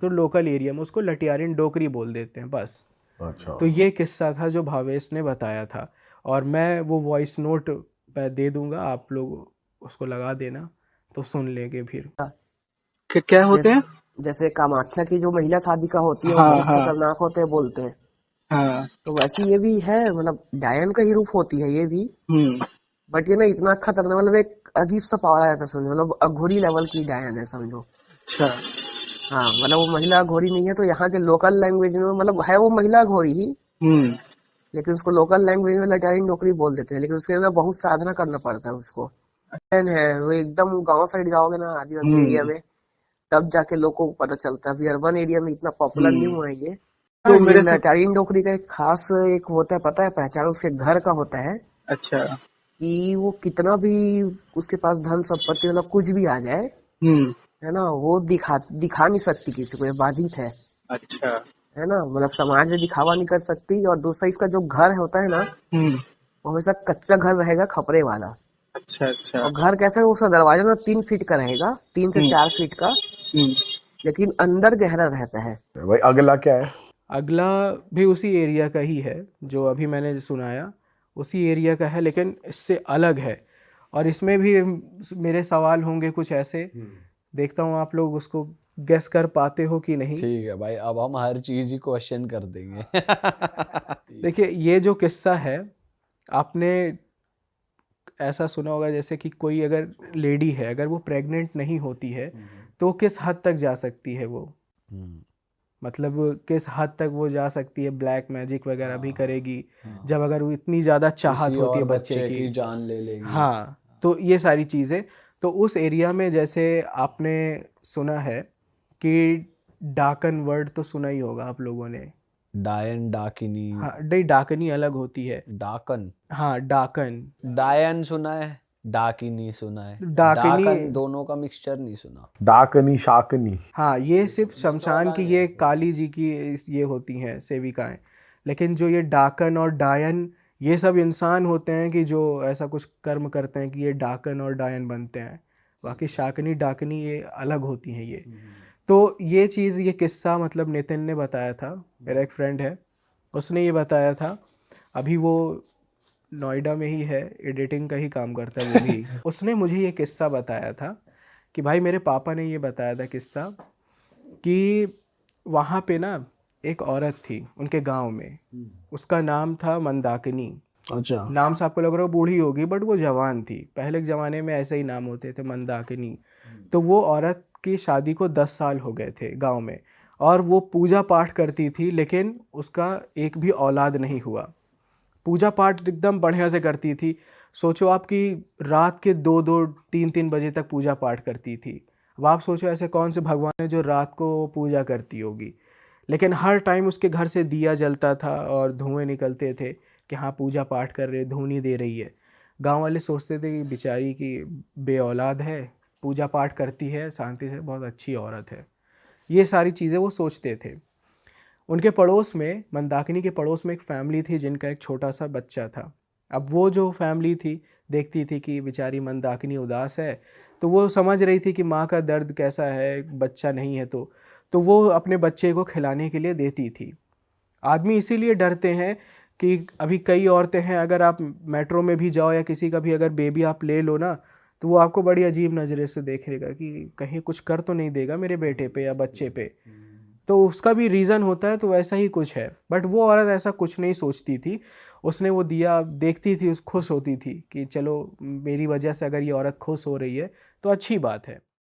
तो लोकल एरिया में उसको लटियारिन डोकरी बोल देते हैं बस। अच्छा, तो ये किस्सा था जो भावेश ने बताया था, और मैं वो वॉइस नोट दे दूंगा, आप लोग उसको लगा देना तो सुन लेंगे फिर। क्या होते हैं? जैसे कामाख्या की जो महिला शादी का होती है वो हाँ बहुत हाँ खतरनाक होते हैं बोलते हैं, हाँ। तो वैसे ये भी है, मतलब डायन का ही रूप होती है ये भी, बट ये ना इतना खतरनाक, मतलब एक अजीब सा पावर आ जाता है समझो, मतलब अघोरी लेवल की डायन है समझो। अच्छा। हाँ, मतलब वो महिला घोड़ी नहीं है, तो यहाँ के लोकल लैंग्वेज में मतलब है वो महिला घोड़ी ही, लेकिन उसको लोकल लैंग्वेज में लटारिन डोकरी बोल देते हैं, लेकिन उसके लिए बहुत साधना करना पड़ता है उसको। है वो एकदम गांव साइड जाओगे ना आदिवासी एरिया में, तब जाके लोगों को पता चलता है। अभी अर्बन एरिया में इतना पॉपुलर नहीं हुआ है ये। तो मेरे से लटारिन डोकरी का एक खास एक होता है, पता है पहचान उसके घर का होता है अच्छा कि वो कितना भी उसके पास धन संपत्ति मतलब कुछ भी आ जाए है ना, वो दिखा नहीं सकती किसी को, ये बाधित है। अच्छा है ना, मतलब समाज में दिखावा नहीं कर सकती। और दूसरा इसका जो घर होता है ना वो हमेशा कच्चा घर रहेगा, खपरे वाला। अच्छा अच्छा और घर कैसा है, उसका दरवाजा ना 3 फीट का रहेगा, 3 से 4 फीट का, लेकिन अंदर गहरा रहता है। भाई अगला क्या है? अगला भी उसी एरिया का ही है जो अभी मैंने सुनाया, उसी एरिया का है, लेकिन इससे अलग है। और इसमें भी मेरे सवाल होंगे कुछ ऐसे, देखता हूँ आप लोग उसको गेस कर पाते हो कि नहीं। ठीक है भाई, अब हम हर चीज ही क्वेश्चन कर देंगे। देखिए ये जो किस्सा है, आपने ऐसा सुना होगा जैसे कि कोई अगर लेडी है, अगर वो प्रेग्नेंट नहीं होती है तो किस हद तक जा सकती है वो, मतलब किस हद तक वो जा सकती है, ब्लैक मैजिक वगैरह भी करेगी जब अगर वो इतनी ज़्यादा चाहत किसी होती है और बच्चे बच्चे की। की जान ले लेगी। हाँ, तो ये सारी चीज़ें, तो उस एरिया में जैसे आपने सुना है कि डाकन वर्ड तो सुना ही होगा आप लोगों ने। डायन, डाकिनी। हाँ नहीं, डाकनी अलग होती है। डाकन। हाँ डाकन। डायन सुना है, डाकिनी सुना है। डाकनी, डाकन दोनों का मिक्सचर नहीं सुना। डाकनी शाकनी। हाँ ये सिर्फ शमशान की, ये काली जी की ये होती हैं सेविकाएं, लेकिन जो ये डाकन और डायन ये सब इंसान होते हैं कि जो ऐसा कुछ कर्म करते हैं कि ये डाकन और डायन बनते हैं। बाकी शाकनी डाकनी ये अलग होती हैं ये। तो ये चीज़, ये किस्सा मतलब नितिन ने बताया था, मेरा एक फ्रेंड है, उसने ये बताया था। अभी वो नोएडा में ही है, एडिटिंग का ही काम करता है वो भी। उसने मुझे ये किस्सा बताया था कि भाई मेरे पापा ने ये बताया था किस्सा कि वहाँ पे ना एक औरत थी उनके गांव में, उसका नाम था मंदाकिनी। अच्छा। नाम से आपको लग रहा हो बूढ़ी होगी, बट वो जवान थी। पहले के ज़माने में ऐसे ही नाम होते थे, मंदाकिनी। तो वो औरत की शादी को 10 साल हो गए थे गांव में, और वो पूजा पाठ करती थी, लेकिन उसका एक भी औलाद नहीं हुआ। पूजा पाठ एकदम बढ़िया से करती थी। सोचो आप कि रात के 2-2, 3-3 बजे तक पूजा पाठ करती थी। अब आप सोचो ऐसे कौन से भगवान है जो रात को पूजा करती होगी। लेकिन हर टाइम उसके घर से दिया जलता था और धुएं निकलते थे कि हाँ पूजा पाठ कर रहे, धूनी दे रही है। गांव वाले सोचते थे कि बेचारी की बे औलाद है, पूजा पाठ करती है शांति से, बहुत अच्छी औरत है। ये सारी चीज़ें वो सोचते थे। उनके पड़ोस में, मंदाकिनी के पड़ोस में एक फैमिली थी जिनका एक छोटा सा बच्चा था। अब वो जो फैमिली थी देखती थी कि बेचारी मंदाकिनी उदास है, तो वो समझ रही थी कि माँ का दर्द कैसा है, बच्चा नहीं है तो वो अपने बच्चे को खिलाने के लिए देती थी। आदमी इसीलिए डरते हैं कि अभी कई औरतें हैं, अगर आप मेट्रो में भी जाओ या किसी का भी अगर बेबी आप ले लो ना, तो वो आपको बड़ी अजीब नज़रे से देखेगा कि कहीं कुछ कर तो नहीं देगा मेरे बेटे पे या बच्चे पे। तो उसका भी रीज़न होता है, तो वैसा ही कुछ है। बट वो औरत ऐसा कुछ नहीं सोचती थी। उसने वो दिया देखती थी, खुश होती थी कि चलो मेरी वजह से अगर ये औरत खुश हो रही है तो अच्छी बात है।